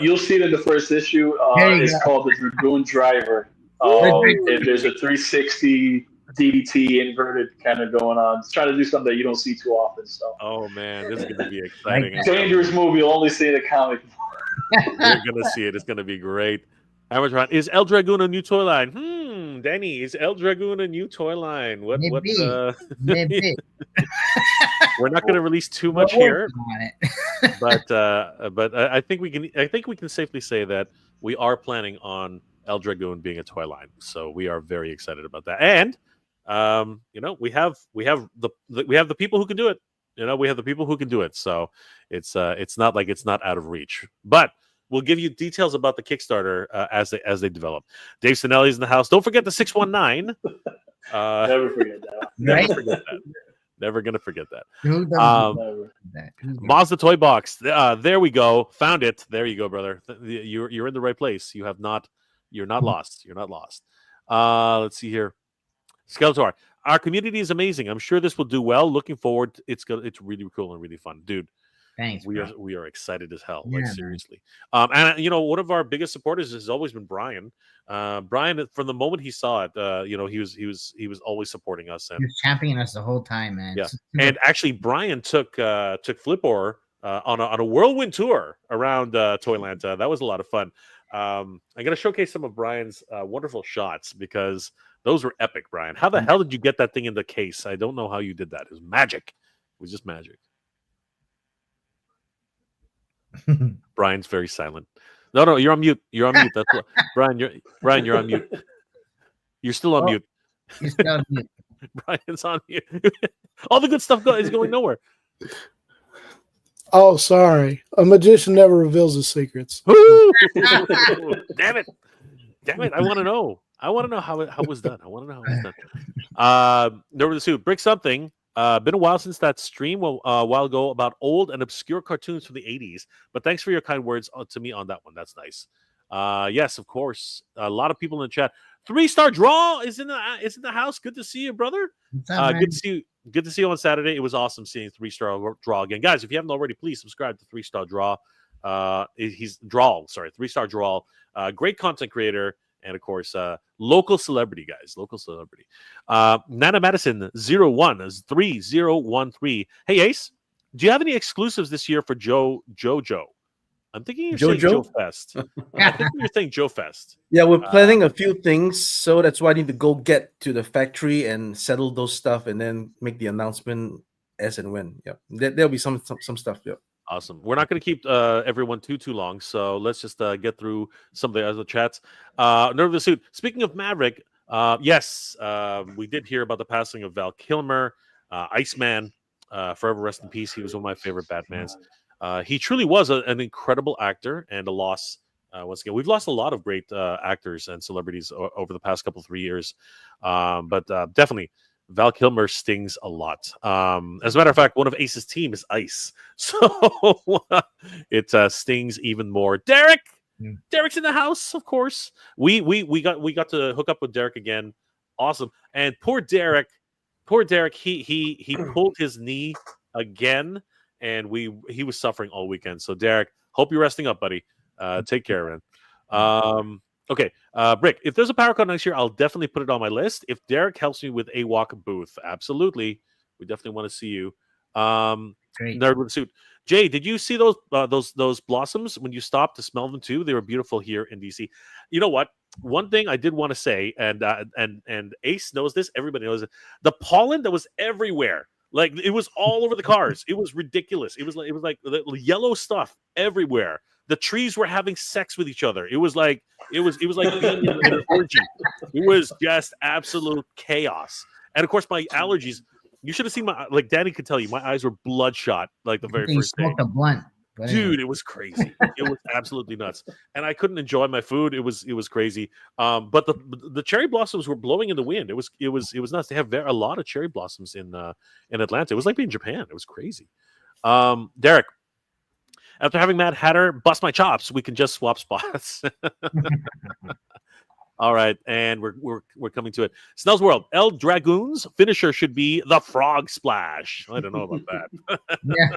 You'll see it in the first issue. There you It's go. called the Dragoon Driver. And there's a 360 DDT inverted kind of going on. It's trying to do something that you don't see too often. So Oh man, this is gonna be exciting. dangerous move. You'll only see in the comic. You're gonna see it. It's gonna be great. Amatron, is El Dragoon a new toy line? Danny, is El Dragoon a new toy line? What? Maybe. What? Maybe. We're not going to release too much We're here, working on it. but I think we can. I think we can safely say that we are planning on El Dragoon being a toy line. So we are very excited about that. And we have the people who can do it. We have the people who can do it. So it's not like it's not out of reach. But we'll give you details about the Kickstarter as they develop. Dave Sinelli's in the house. Don't forget the 619. Never forget that. Never forget that. Never gonna forget that. Who doesn't Never. do that? Who doesn't? Mazda Toy Box. There we go. Found it. There you go, brother. You're in the right place. You're not lost. You're not lost. Let's see here. Skeletor. Our community is amazing. I'm sure this will do well. Looking forward. It's really cool and really fun, dude. Thanks. We bro. are excited as hell. Yeah, Like man. seriously. And one of our biggest supporters has always been Brian. Brian, from the moment he saw it, he was always supporting us. He And was championing us the whole time, man. yeah, and actually, Brian took Flipor on a whirlwind tour around ToyLanta. That was a lot of fun. I'm gonna showcase some of Brian's wonderful shots because those were epic. Brian, how the hell did you get that thing in the case? I don't know how you did that. It was magic. It was just magic. Brian's very silent. No, you're on mute. You're on mute. That's what Brian. You're on mute. You're still on mute. He's telling me. Brian's on mute. All the good stuff is going nowhere. Oh, sorry. A magician never reveals his secrets. Woo! Damn it! I want to know. I want to know how it was done. I want to know how it was done. Over the suit. Brick something. Been a while since that stream a while ago about old and obscure cartoons from the 80s. But thanks for your kind words to me on that one. That's nice. Yes, of course. A lot of people in the chat. 3-star draw is in the house. Good to see you, brother. What's up, man? Good to see you on Saturday. It was awesome seeing 3-star draw again, guys. If you haven't already, please subscribe to 3-star draw. He's draw. Sorry, 3-star draw. Great content creator. And of course, local celebrity, guys. Local celebrity. Nana Madison 013013. Hey Ace, do you have any exclusives this year for JoJo? I'm thinking you're saying Joe Fest. I think you're saying Joe Fest. Yeah, we're planning a few things, so that's why I need to go get to the factory and settle those stuff, and then make the announcement as and when. Yeah, there'll be some stuff. Yeah. Awesome. We're not going to keep everyone too long, so let's just get through some of the other chats. Nerve of the Suit. Speaking of Maverick, yes, we did hear about the passing of Val Kilmer, Iceman. Forever rest in peace. He was one of my favorite Batmans. He truly was an incredible actor and a loss. Once again, we've lost a lot of great actors and celebrities over the past 3 years, but definitely. Val Kilmer stings a lot. As a matter of fact, one of Ace's team is Ice, so it stings even more. Derek, Derek's in the house, of course. We got to hook up with Derek again. Awesome. And poor Derek, he pulled his knee again, and he was suffering all weekend. So Derek, hope you're resting up, buddy. Take care, man. Okay, Brick, if there's a PowerCon next year, I'll definitely put it on my list. If Derek helps me with a walk booth, absolutely. We definitely want to see you. Great. Nerd with a Suit. Jay, did you see those blossoms when you stopped to smell them too? They were beautiful here in DC. You know what? One thing I did want to say, and Ace knows this, everybody knows it. The pollen that was everywhere. Like it was all over the cars. It was ridiculous. It was like the yellow stuff everywhere. The trees were having sex with each other. It was like being in an orgy. It was just absolute chaos. And of course, my allergies. You should have seen like Danny could tell you, my eyes were bloodshot like the very first day. Smoked a blunt, but Dude, it was crazy. It was absolutely nuts, and I couldn't enjoy my food. It was crazy. But the cherry blossoms were blowing in the wind. It was nuts. They have a lot of cherry blossoms in Atlanta. It was like being in Japan. It was crazy. Derek, after having Mad Hatter bust my chops, we can just swap spots. All right, and we're coming to it. Snell's World. El Dragoon's finisher should be the Frog Splash. I don't know about that. Yeah.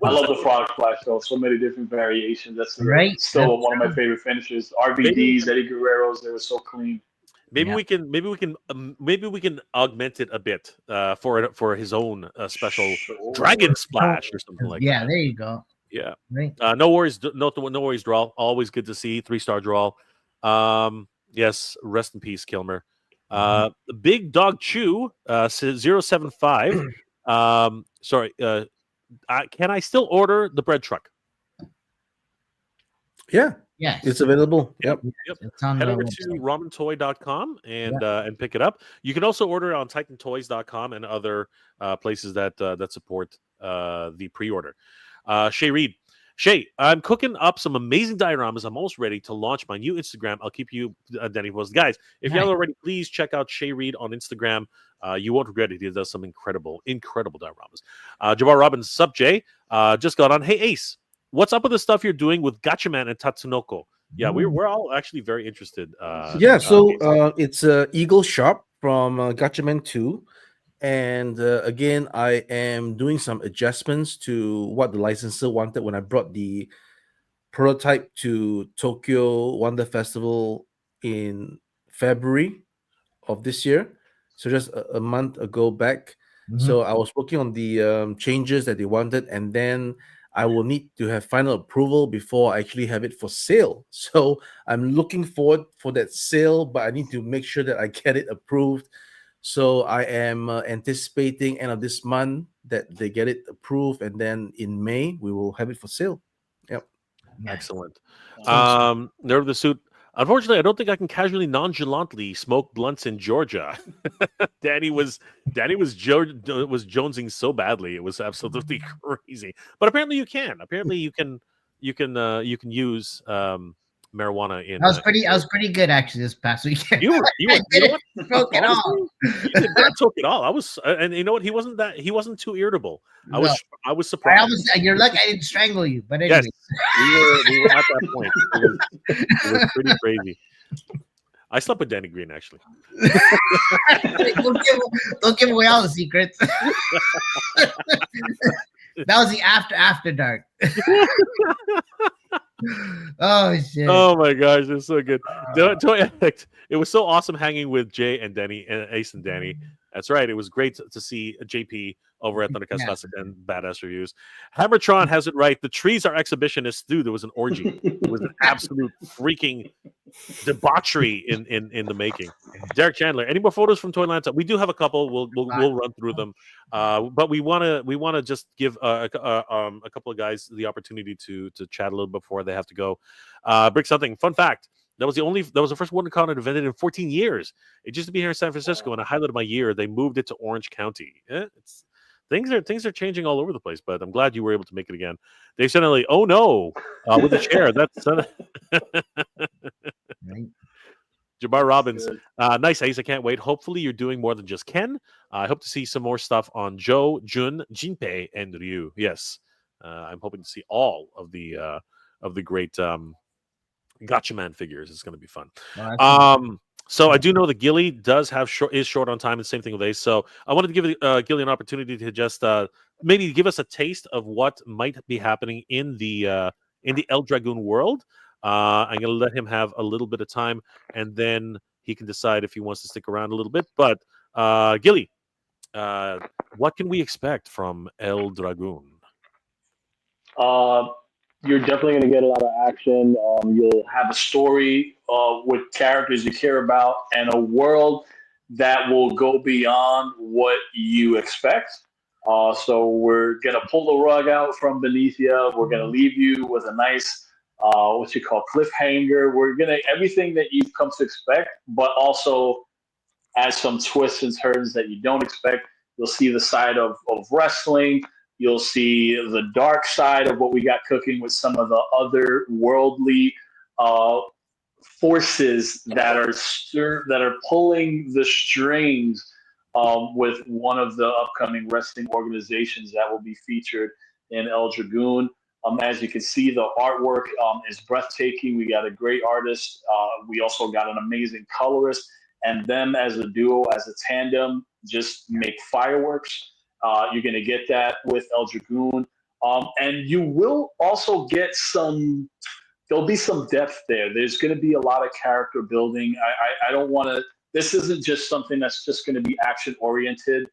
I love the frog splash though. So many different variations. That's Right? That's still one of my favorite finishes. Maybe RVDs, Eddie Guerrero's, they were so clean. maybe Yeah. we can augment it a bit for his own special Sure. Dragon Splash or something like Yeah, that. there you go. Yeah. Right. No worries. No worries. Draw. Always good to see 3-star draw. Yes. Rest in peace, Kilmer. Big Dog Chew 075. Sorry. Can I still order the bread truck? Yeah, Yes. it's available. Yep. It's on Head the over to website. ramentoy.com and pick it up. You can also order it on titantoys.com and other places that support the pre-order. Shay Reed. Shay, I'm cooking up some amazing dioramas. I'm almost ready to launch my new Instagram. I'll keep you Denny posted. Guys, if you haven't already, please check out Shay Reed on Instagram. You won't regret it. He does some incredible dioramas. Jabbar Robbins, sub Jay, just got on. Hey Ace, what's up with the stuff you're doing with Gatchaman and Tatsunoko? Yeah, we're all actually very interested. So it's Eagle Shop from Gatchaman 2. And again, I am doing some adjustments to what the licensor wanted when I brought the prototype to Tokyo Wonder Festival in February of this year. So just a month ago back. So I was working on the changes that they wanted, and then I will need to have final approval before I actually have it for sale. So I'm looking forward for that sale, but I need to make sure that I get it approved. So I am anticipating end of this month that they get it approved, and then in May we will have it for sale. Yep. Excellent. Nerve the Suit. Unfortunately, I don't think I can casually nonchalantly smoke blunts in Georgia. Danny was jonesing so badly, it was absolutely crazy. But apparently you can. Apparently you can use marijuana in. I was pretty good actually this past weekend. You know what? Smoke it all. You did not took it all. I was, and you know what? He wasn't too irritable. I was I surprised. you're lucky I didn't strangle you, but anyway. Yes, we were at that point. It was pretty crazy. I slept with Danny Green actually. don't give away all the secrets. That was the after dark. Oh shit! Oh my gosh, it's so good. It was so awesome hanging with Jay and Denny and Ace and Danny. That's right. It was great to see JP over at Thundercast Classic and Badass Reviews. Hammertron has it right. The trees are exhibitionists. Dude, there was an orgy. It was an absolute freaking debauchery in the making. Derek Chandler, any more photos from ToyLanta? We do have a couple. We'll run through them. But we want to just give a couple of guys the opportunity to chat a little before they have to go. Brick something. Fun fact. That was the first WonderCon I'd invented in 14 years. It used to be here in San Francisco, and I highlighted my year. They moved it to Orange County. Things are changing all over the place, but I'm glad you were able to make it again. Dave Sennelly, oh no, with the chair. That's Right. Jabbar Robbins. Nice, Ace. I can't wait. Hopefully, you're doing more than just Ken. I hope to see some more stuff on Joe, Jun, Jinpei, and Ryu. Yes, I'm hoping to see all of the great Gotcha-man figures. It's going to be fun. So I do know that Gilly is short on time, and same thing with Ace. So I wanted to give Gilly an opportunity to just maybe give us a taste of what might be happening in the El Dragoon world. I'm going to let him have a little bit of time, and then he can decide if he wants to stick around a little bit. But Gilly, what can we expect from El Dragoon? You're definitely going to get a lot of action. You'll have a story with characters you care about and a world that will go beyond what you expect. So we're going to pull the rug out from beneath you. We're going to leave you with a nice, what you call cliffhanger. We're going to everything that you've come to expect, but also add some twists and turns that you don't expect. You'll see the side of wrestling. You'll see the dark side of what we got cooking with some of the other worldly forces that are pulling the strings with one of the upcoming wrestling organizations that will be featured in El Dragoon. As you can see, the artwork is breathtaking. We got a great artist. We also got an amazing colorist, and them as a duo, as a tandem, just make fireworks. You're going to get that with El Dragoon. And you will also get some, there'll be some depth there. There's going to be a lot of character building. I don't want to, this isn't just something that's just going to be action oriented.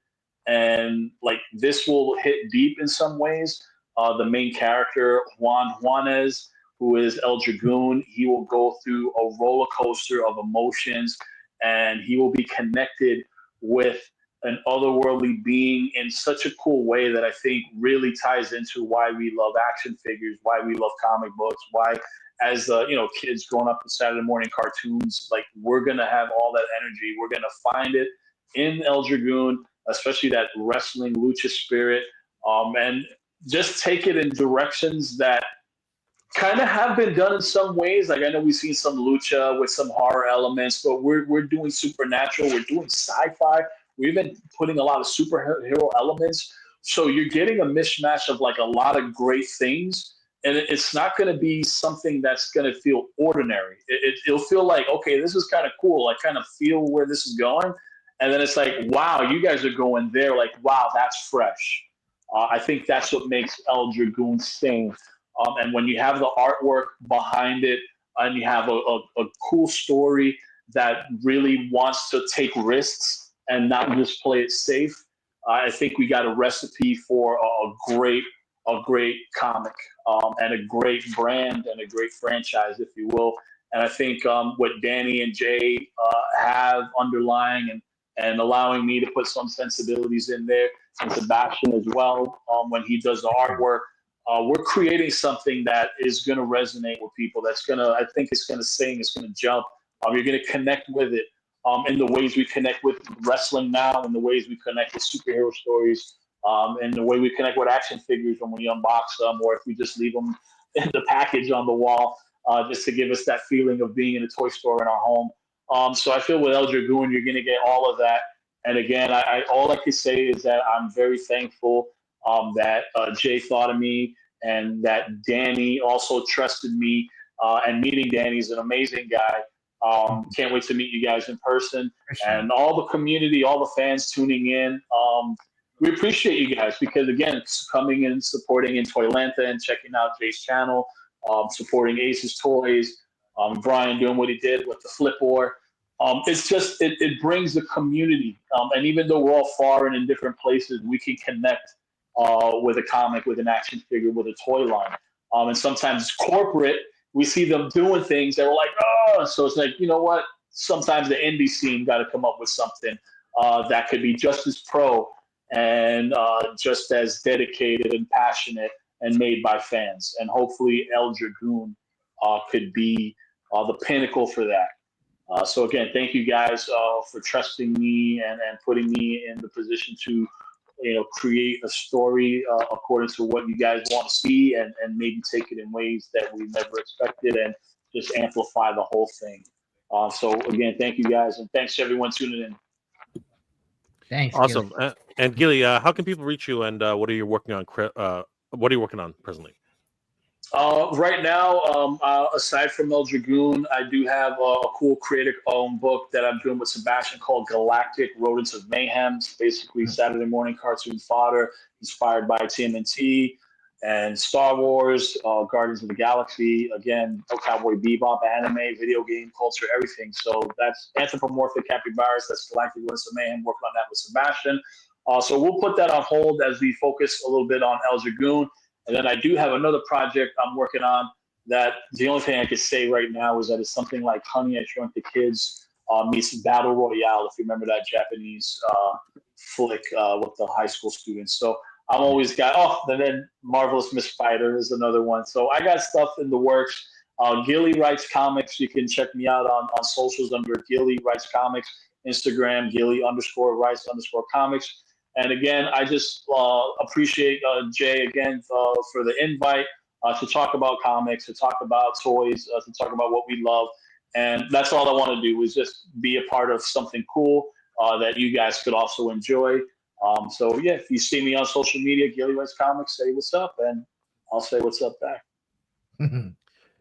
And like this will hit deep in some ways. The main character, Juanes, who is El Dragoon, he will go through a roller coaster of emotions, and he will be connected with an otherworldly being in such a cool way that I think really ties into why we love action figures, why we love comic books, why as kids growing up with Saturday morning cartoons, like we're gonna have all that energy. We're gonna find it in El Dragoon, especially that wrestling lucha spirit, and just take it in directions that kind of have been done in some ways. Like I know we've seen some lucha with some horror elements, but we're doing supernatural, we're doing sci-fi. We've been putting a lot of superhero elements. So you're getting a mishmash of like a lot of great things. And it's not going to be something that's going to feel ordinary. It'll feel like, okay, this is kind of cool. I kind of feel where this is going. And then it's like, wow, you guys are going there. Like, wow, that's fresh. I think that's what makes El Dragoon sing. And when you have the artwork behind it and you have a cool story that really wants to take risks and not just play it safe, I think we got a recipe for a great comic, and a great brand and a great franchise, if you will. And I think what Danny and Jay have underlying and allowing me to put some sensibilities in there, and Sebastian as well, when he does the artwork, we're creating something that is going to resonate with people. I think it's going to sing, it's going to jump. You're going to connect with it in the ways we connect with wrestling now, in the ways we connect with superhero stories, and the way we connect with action figures when we unbox them, or if we just leave them in the package on the wall, just to give us that feeling of being in a toy store in our home. So I feel with El Dragoon, you're going to get all of that. And again, all I can say is that I'm very thankful that Jay thought of me, and that Danny also trusted me. And meeting Danny's an amazing guy. Can't wait to meet you guys in person, and all the community, all the fans tuning in. We appreciate you guys because, again, coming and supporting in ToyLanta and checking out Jay's channel, supporting Ace's Toys, Brian doing what he did with the flip war. It's just, it brings the community. And even though we're all far and in different places, we can connect with a comic, with an action figure, with a toy line. And sometimes corporate, we see them doing things that we're like, oh, so it's like, you know what? Sometimes the indie scene got to come up with something that could be just as pro and just as dedicated and passionate and made by fans. And hopefully El Dragoon could be the pinnacle for that. So again, thank you guys for trusting me and putting me in the position to create a story according to what you guys want to see, and maybe take it in ways that we never expected and just amplify the whole thing. So again, thank you guys, and thanks to everyone tuning in. Thanks. Awesome. And Gilly, how can people reach you, and what are you working on? What are you working on presently? Right now, aside from El Dragoon, I do have a cool creator-owned book that I'm doing with Sebastian called Galactic Rodents of Mayhem. It's basically Saturday morning cartoon fodder inspired by TMNT and Star Wars, Guardians of the Galaxy, again, Cowboy Bebop, anime, video game culture, everything. So that's Anthropomorphic Capybaras, that's Galactic Rodents of Mayhem, working on that with Sebastian. So we'll put that on hold as we focus a little bit on El Dragoon. And then I do have another project I'm working on that the only thing I could say right now is that it's something like Honey, I Shrunk the Kids meets Battle Royale, if you remember that Japanese flick with the high school students. So I'm always got, and then Marvelous Miss Spider is another one. So I got stuff in the works. Gilly Writes Comics. You can check me out on socials under Gilly Writes Comics, Instagram, Gilly_Writes_Comics. And again, I just appreciate Jay again for the invite to talk about comics, to talk about toys, to talk about what we love. And that's all I want to do is just be a part of something cool that you guys could also enjoy. So yeah, if you see me on social media, Gilly Writes Comics, say what's up, and I'll say what's up back.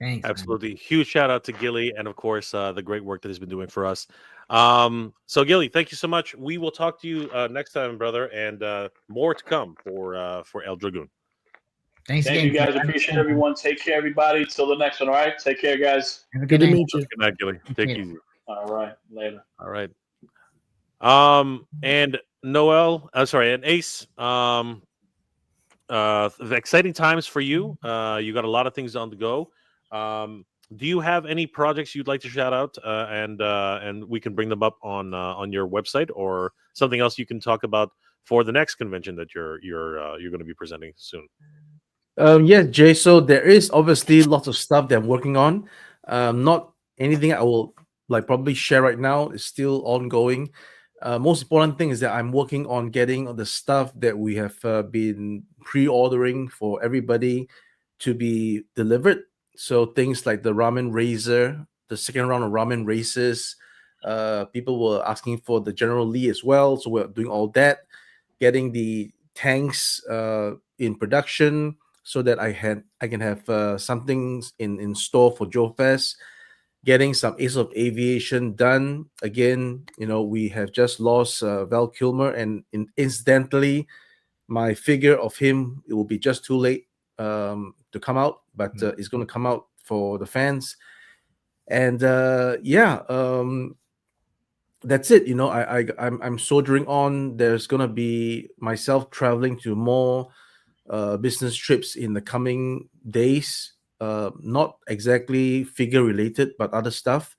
Thanks. Absolutely. Huge shout out to Gilly and of course the great work that he's been doing for us. So Gilly, thank you so much. We will talk to you next time, brother, and more to come for El Dragoon. Thanks Thank again. you guys. Appreciate everyone. Take care, everybody. Till the next one. All right. Take care, guys. Have a Good good to night. meet you. Good night, Gilly. Take it easy. All right. Later. All right. And Noel, and Ace, the exciting times for you. You got a lot of things on the go. Do you have any projects you'd like to shout out, and we can bring them up on your website, or something else you can talk about for the next convention that you're going to be presenting soon? Yes, Jay. So there is obviously lots of stuff that I'm working on. Not anything I will probably share right now. It's still ongoing. Most important thing is that I'm working on getting the stuff that we have been pre-ordering for everybody to be delivered. So things like the ramen razor, the second round of ramen races. People were asking for the General Lee as well, so we're doing all that. Getting the tanks in production so that I can have something in store for Joe Fest. Getting some Ace of Aviation done. Again, we have just lost Val Kilmer, and incidentally, my figure of him, it will be just too late to come out, but it's going to come out for the fans. And that's it. I'm soldiering on. There's going to be myself traveling to more business trips in the coming days. Not exactly figure related, but other stuff.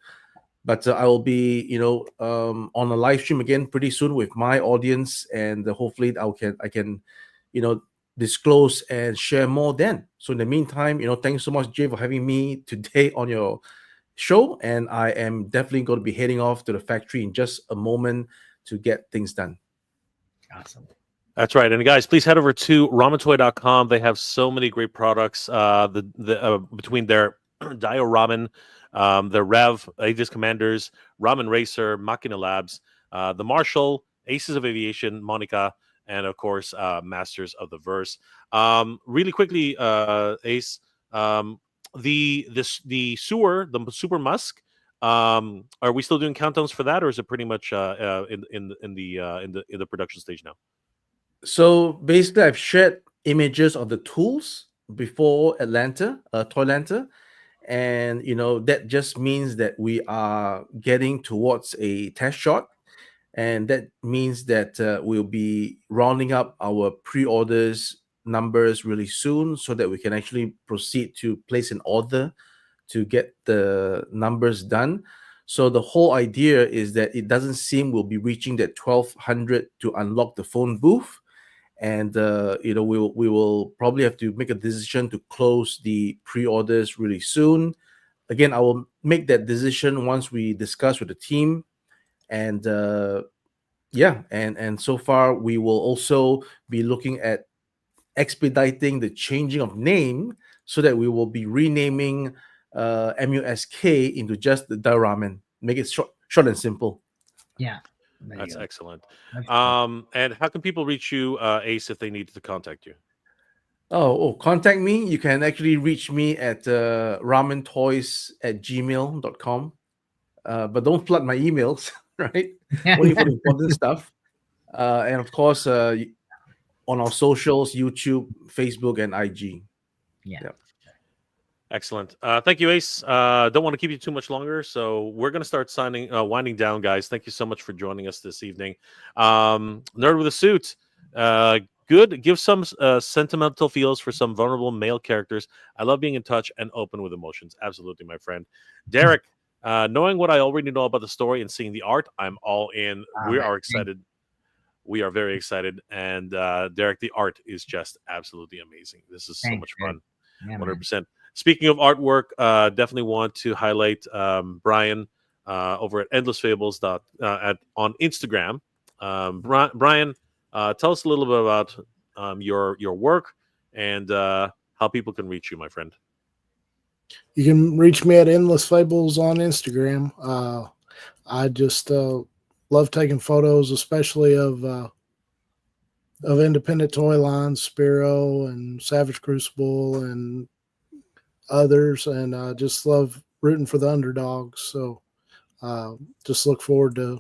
But I will be, on a live stream again pretty soon with my audience, and hopefully I can, disclose and share more then. So in the meantime, thanks so much, Jay, for having me today on your show, and I am definitely going to be heading off to the factory in just a moment to get things done. Awesome. That's right. And guys, please head over to ramentoy.com. They have so many great products. Between their Dio Ramen, their Rev, Aegis Commanders, Ramen Racer, Machina Labs, the Marshall, Aces of Aviation, Monica, and of course, Masters of the Verse. Really quickly, Ace, the Super Musk. Are we still doing countdowns for that, or is it pretty much in the production stage now? So basically, I've shared images of the tools before Atlanta, ToyLanta, and that just means that we are getting towards a test shot, and that means that we'll be rounding up our pre-orders numbers really soon, so that we can actually proceed to place an order to get the numbers done. So the whole idea is that it doesn't seem we'll be reaching that 1,200 to unlock the phone booth. And we will probably have to make a decision to close the pre-orders really soon. Again, I will make that decision once we discuss with the team. And and so far we will also be looking at expediting the changing of name, so that we will be renaming MUSK into just the Ramen. Make it short and simple. Yeah. That's excellent. That's and how can people reach you, Ace, if they need to contact you? Contact me. You can actually reach me at ramentoys@gmail.com. But don't flood my emails, right? Only for the important stuff. And of course, on our socials, YouTube, Facebook, and IG. Yeah. Excellent. Thank you, Ace. Don't want to keep you too much longer, so we're going to start winding down, guys. Thank you so much for joining us this evening. Nerd with a Suit. Good. Give some sentimental feels for some vulnerable male characters. I love being in touch and open with emotions. Absolutely, my friend. Derek, knowing what I already know about the story and seeing the art, I'm all in. We are excited. We are very excited. And Derek, the art is just absolutely amazing. This is so much fun. 100%. Speaking of artwork, definitely want to highlight Brian over at Endless Fables on Instagram. Brian, tell us a little bit about your work and how people can reach you, my friend. You can reach me at Endless Fables on Instagram. I just love taking photos, especially of of independent toy lines, Spiro and Savage Crucible and others, and I just love rooting for the underdogs. So just look forward to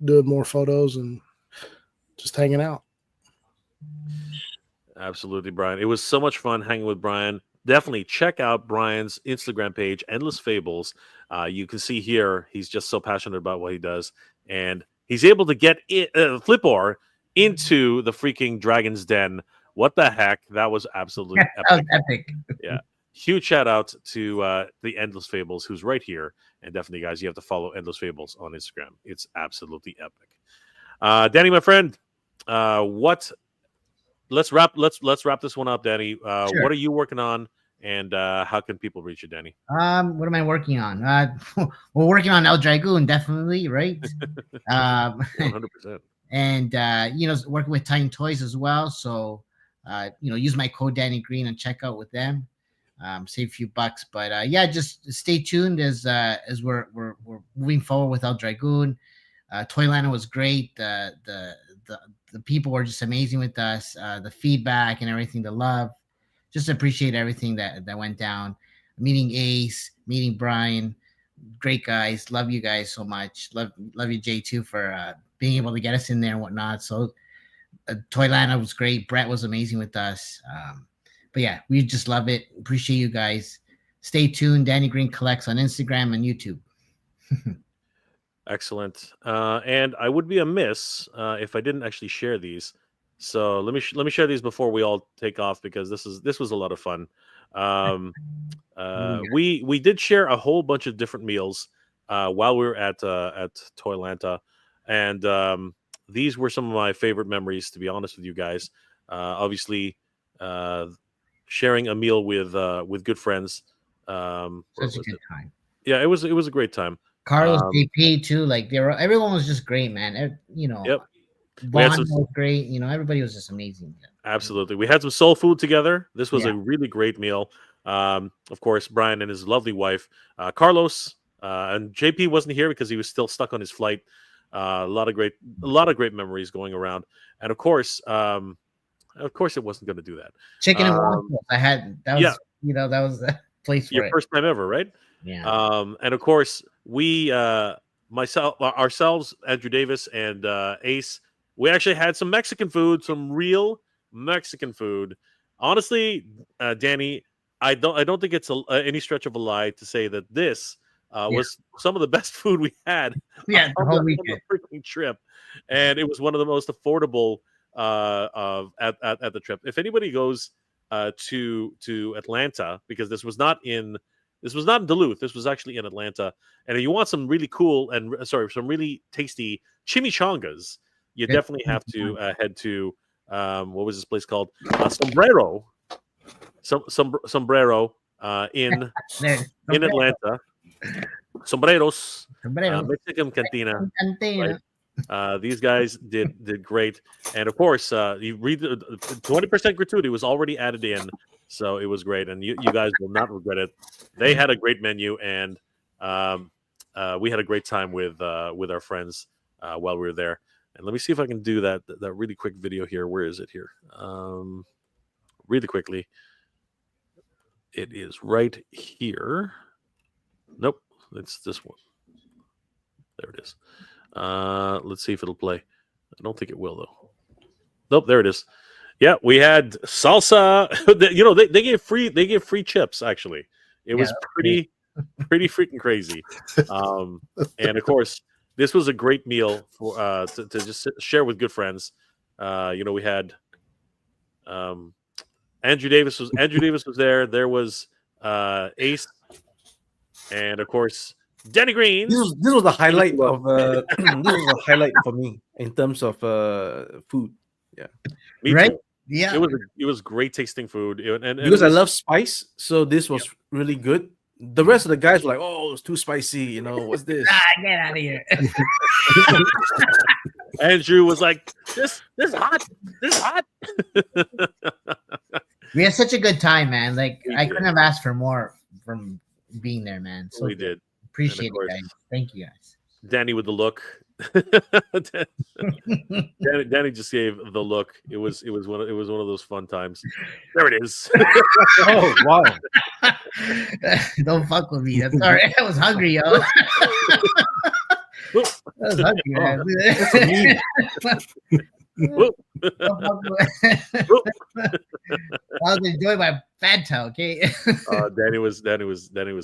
doing more photos and just hanging out. Absolutely, Brian. It was so much fun hanging with Brian. Definitely check out Brian's Instagram page, Endless Fables. You can see here he's just so passionate about what he does, and he's able to get Flipor into the freaking Dragon's Den. What the heck? That was absolutely That was epic. epic. Yeah. Huge shout out to the Endless Fables, who's right here. And definitely, guys, you have to follow Endless Fables on Instagram. It's absolutely epic. Danny, my friend, let's wrap this one up, Danny. Sure. What are you working on, and how can people reach you, Danny? What am I working on? We're working on El Dragoon, definitely, right? 100%. And working with Titan Toys as well. So use my code Danny Green and check out with them. Save a few bucks, but just stay tuned as we're moving forward with El Dragoon. ToyLanta was great. The people were just amazing with us. The feedback and everything, the love, just appreciate everything that went down. Meeting Ace, meeting Brian, great guys. Love you guys so much. Love you, Jay, too, for being able to get us in there and whatnot. So ToyLanta was great. Brett was amazing with us. But yeah, we just love it. Appreciate you guys. Stay tuned. Danny Green Collects on Instagram and YouTube. Excellent. And I would be amiss if I didn't actually share these. So let me share these before we all take off, because this was a lot of fun. We did share a whole bunch of different meals while we were at ToyLanta, and these were some of my favorite memories, to be honest with you guys. Obviously, sharing a meal with good friends. Such a good time. Yeah, it was a great time. Carlos, JP too, like everyone was just great, man. Yep. Vaughn was great. Everybody was just amazing. Absolutely. We had some soul food together. This was a really great meal. Of course, Brian and his lovely wife, Carlos, and JP wasn't here because he was still stuck on his flight. A lot of great memories going around. And of course, it wasn't going to do that. Chicken and waffles. That was the place for your it. First time ever, right? Yeah. And of course, we, ourselves, Andrew Davis and Ace, we actually had some Mexican food, some real Mexican food. Honestly, Danny, I don't think it's any stretch of a lie to say that this was some of the best food we had. Yeah, the whole weekend. On the freaking trip, and it was one of the most affordable at the trip. If anybody goes to Atlanta, because this was not in Duluth, this was actually in Atlanta, and if you want some really cool some really tasty chimichangas, you definitely have to head to what was this place called? Sombrero. Sombrero in Atlanta. Sombreros. Mexican Cantina. Right? These guys did great, and of course, you read the 20% gratuity was already added in, so it was great, and you guys will not regret it. They had a great menu, and we had a great time with our friends while we were there. And let me see if I can do that really quick video here. Where is it here? Really quickly. It is right here. Nope, it's this one. There it is. Let's see if it'll play. I don't think it will, though. Nope, there it is. Yeah, we had salsa. They gave free chips. Actually, it was pretty freaking crazy. And of course, this was a great meal for to just share with good friends. We had Andrew Davis was there. There was Ace, and of course Danny Green. This was the highlight of this was a highlight for me in terms of food. Yeah, Me right? too. Yeah, it was great tasting food, and because I love spice, so this was really good. The rest of the guys were like, "Oh, it's too spicy." What's this? Get out of here. Andrew was like, "This hot. This hot." We had such a good time, man. Like I couldn't have asked for more from being there, man. So we did. Appreciate it, guys. Thank you, guys. Danny with the look. Danny just gave the look. It was one of those fun times. There it is. Oh wow! Don't fuck with me. That's all right. I was hungry, yo. I was hungry, man. Whoop. Don't fuck with I was enjoying my Fanta, okay? Danny was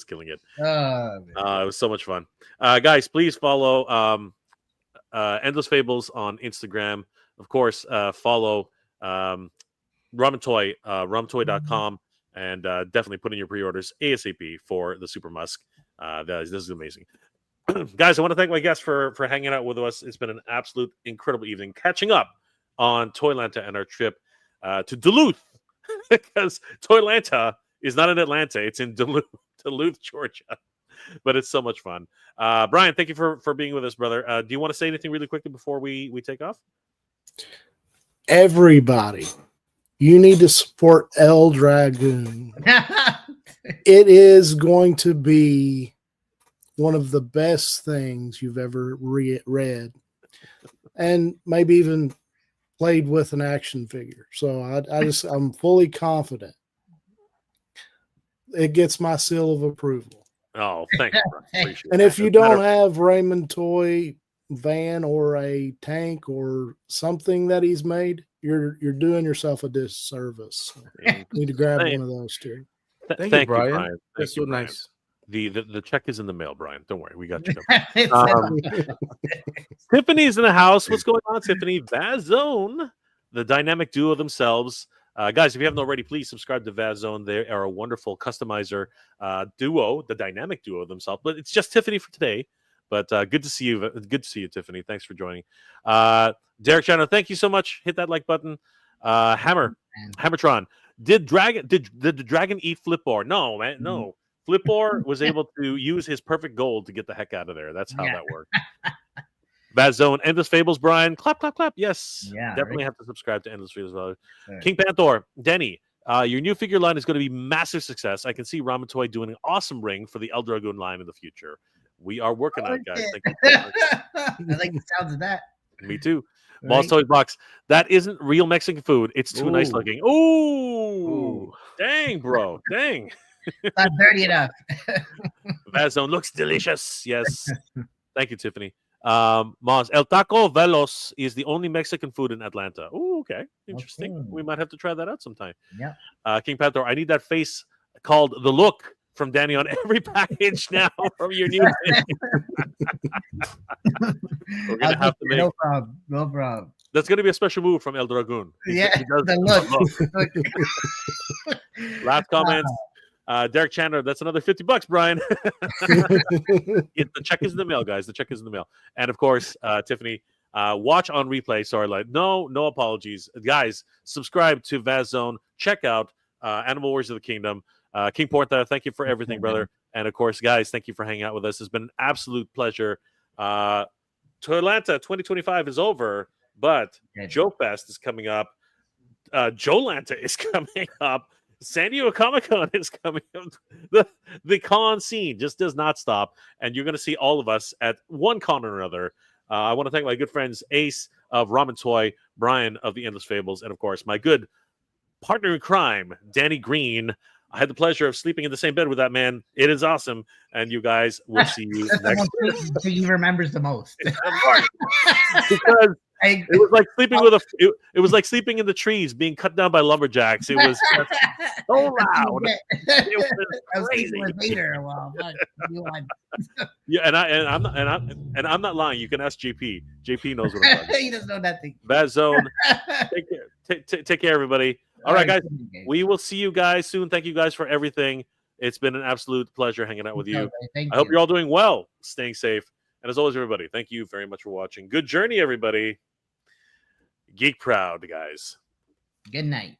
killing it. Man. It was so much fun. Guys, please follow Endless Fables on Instagram. Of course, follow Ramen Toy, ramentoy.com, and definitely put in your pre-orders ASAP for the Super Musk. This is amazing. Guys, I want to thank my guests for hanging out with us. It's been an absolute incredible evening catching up on ToyLanta and our trip to Duluth, because ToyLanta is not in Atlanta. It's in Duluth, Georgia. But it's so much fun. Brian, thank you for being with us, brother. Do you want to say anything really quickly before we take off? Everybody, you need to support El Dragoon. It is going to be one of the best things you've ever read, and maybe even played with an action figure. So I'm fully confident. It gets my seal of approval. Oh, thank you, Brian. Appreciate And that. if you don't have Raymond Toy van or a tank or something that he's made, you're doing yourself a disservice. So you need to grab one of those too. Thank you, you, Brian. Brian. That's so Brian. nice. The check is in the mail, Brian. Don't worry, we got you. Tiffany's in the house. What's going on, Tiffany? Vazone, the dynamic duo themselves. Guys, if you haven't already, please subscribe to Vazone. They are a wonderful customizer duo, the dynamic duo themselves. But it's just Tiffany for today. But good to see you. Good to see you, Tiffany. Thanks for joining. Derek Chano, thank you so much. Hit that like button. Hammertron. Did the dragon eat Flipbar? No, man, no. Flipbar was able to use his perfect gold to get the heck out of there. That's how that worked. Vazone, Endless Fables, Brian. Clap, clap, clap. Yes. Yeah, definitely have to subscribe to Endless Fables. Well. King Panther, Denny, your new figure line is going to be massive success. I can see Ramen Toy doing an awesome ring for the El Dragoon line in the future. We are working on it, guys. Thank you so much. I like the sounds of that. Me too. Right? Balls Toys Box. That isn't real Mexican food. It's too nice looking. Ooh. Dang, bro. Dang. Not dirty enough. Vazone looks delicious. Yes. Thank you, Tiffany. Maz, El Taco Velos is the only Mexican food in Atlanta. Oh, okay. Interesting. Okay. We might have to try that out sometime. Yeah. King Panther, I need that face called The Look from Danny on every package now from your new thing. We're going to have to make... No problem. No problem. That's going to be a special move from El Dragoon. Yeah, the look. Last comments. Derek Chandler, that's another $50, Brian. The check is in the mail, guys. The check is in the mail. And of course, Tiffany, watch on replay. Sorry, no apologies. Guys, subscribe to Vazone. Check out Animal Wars of the Kingdom. King Porta, thank you for everything, brother. And of course, guys, thank you for hanging out with us. It's been an absolute pleasure. ToyLanta 2025 is over, but Joe Fest is coming up. JoeLanta is coming up. San Diego Comic-Con is coming up. The con scene just does not stop, and you're going to see all of us at one con or another. I want to thank my good friends Ace of Ramen Toy, Brian of the Endless Fables, and of course my good partner in crime, Danny Green. I had the pleasure of sleeping in the same bed with that man. It is awesome, and you guys will see you next time. So he remembers the most. Of course. Because it was like sleeping with it was like sleeping in the trees, being cut down by lumberjacks. It was so loud. It was crazy. Yeah, I'm not lying. You can ask JP. JP knows what I'm talking about. He doesn't know nothing. Vazone. Take care, everybody. All right, guys. We will see you guys soon. Thank you guys for everything. It's been an absolute pleasure hanging out with you. I hope you're all doing well, staying safe. And as always, everybody, thank you very much for watching. Good journey, everybody. Geek proud, guys. Good night.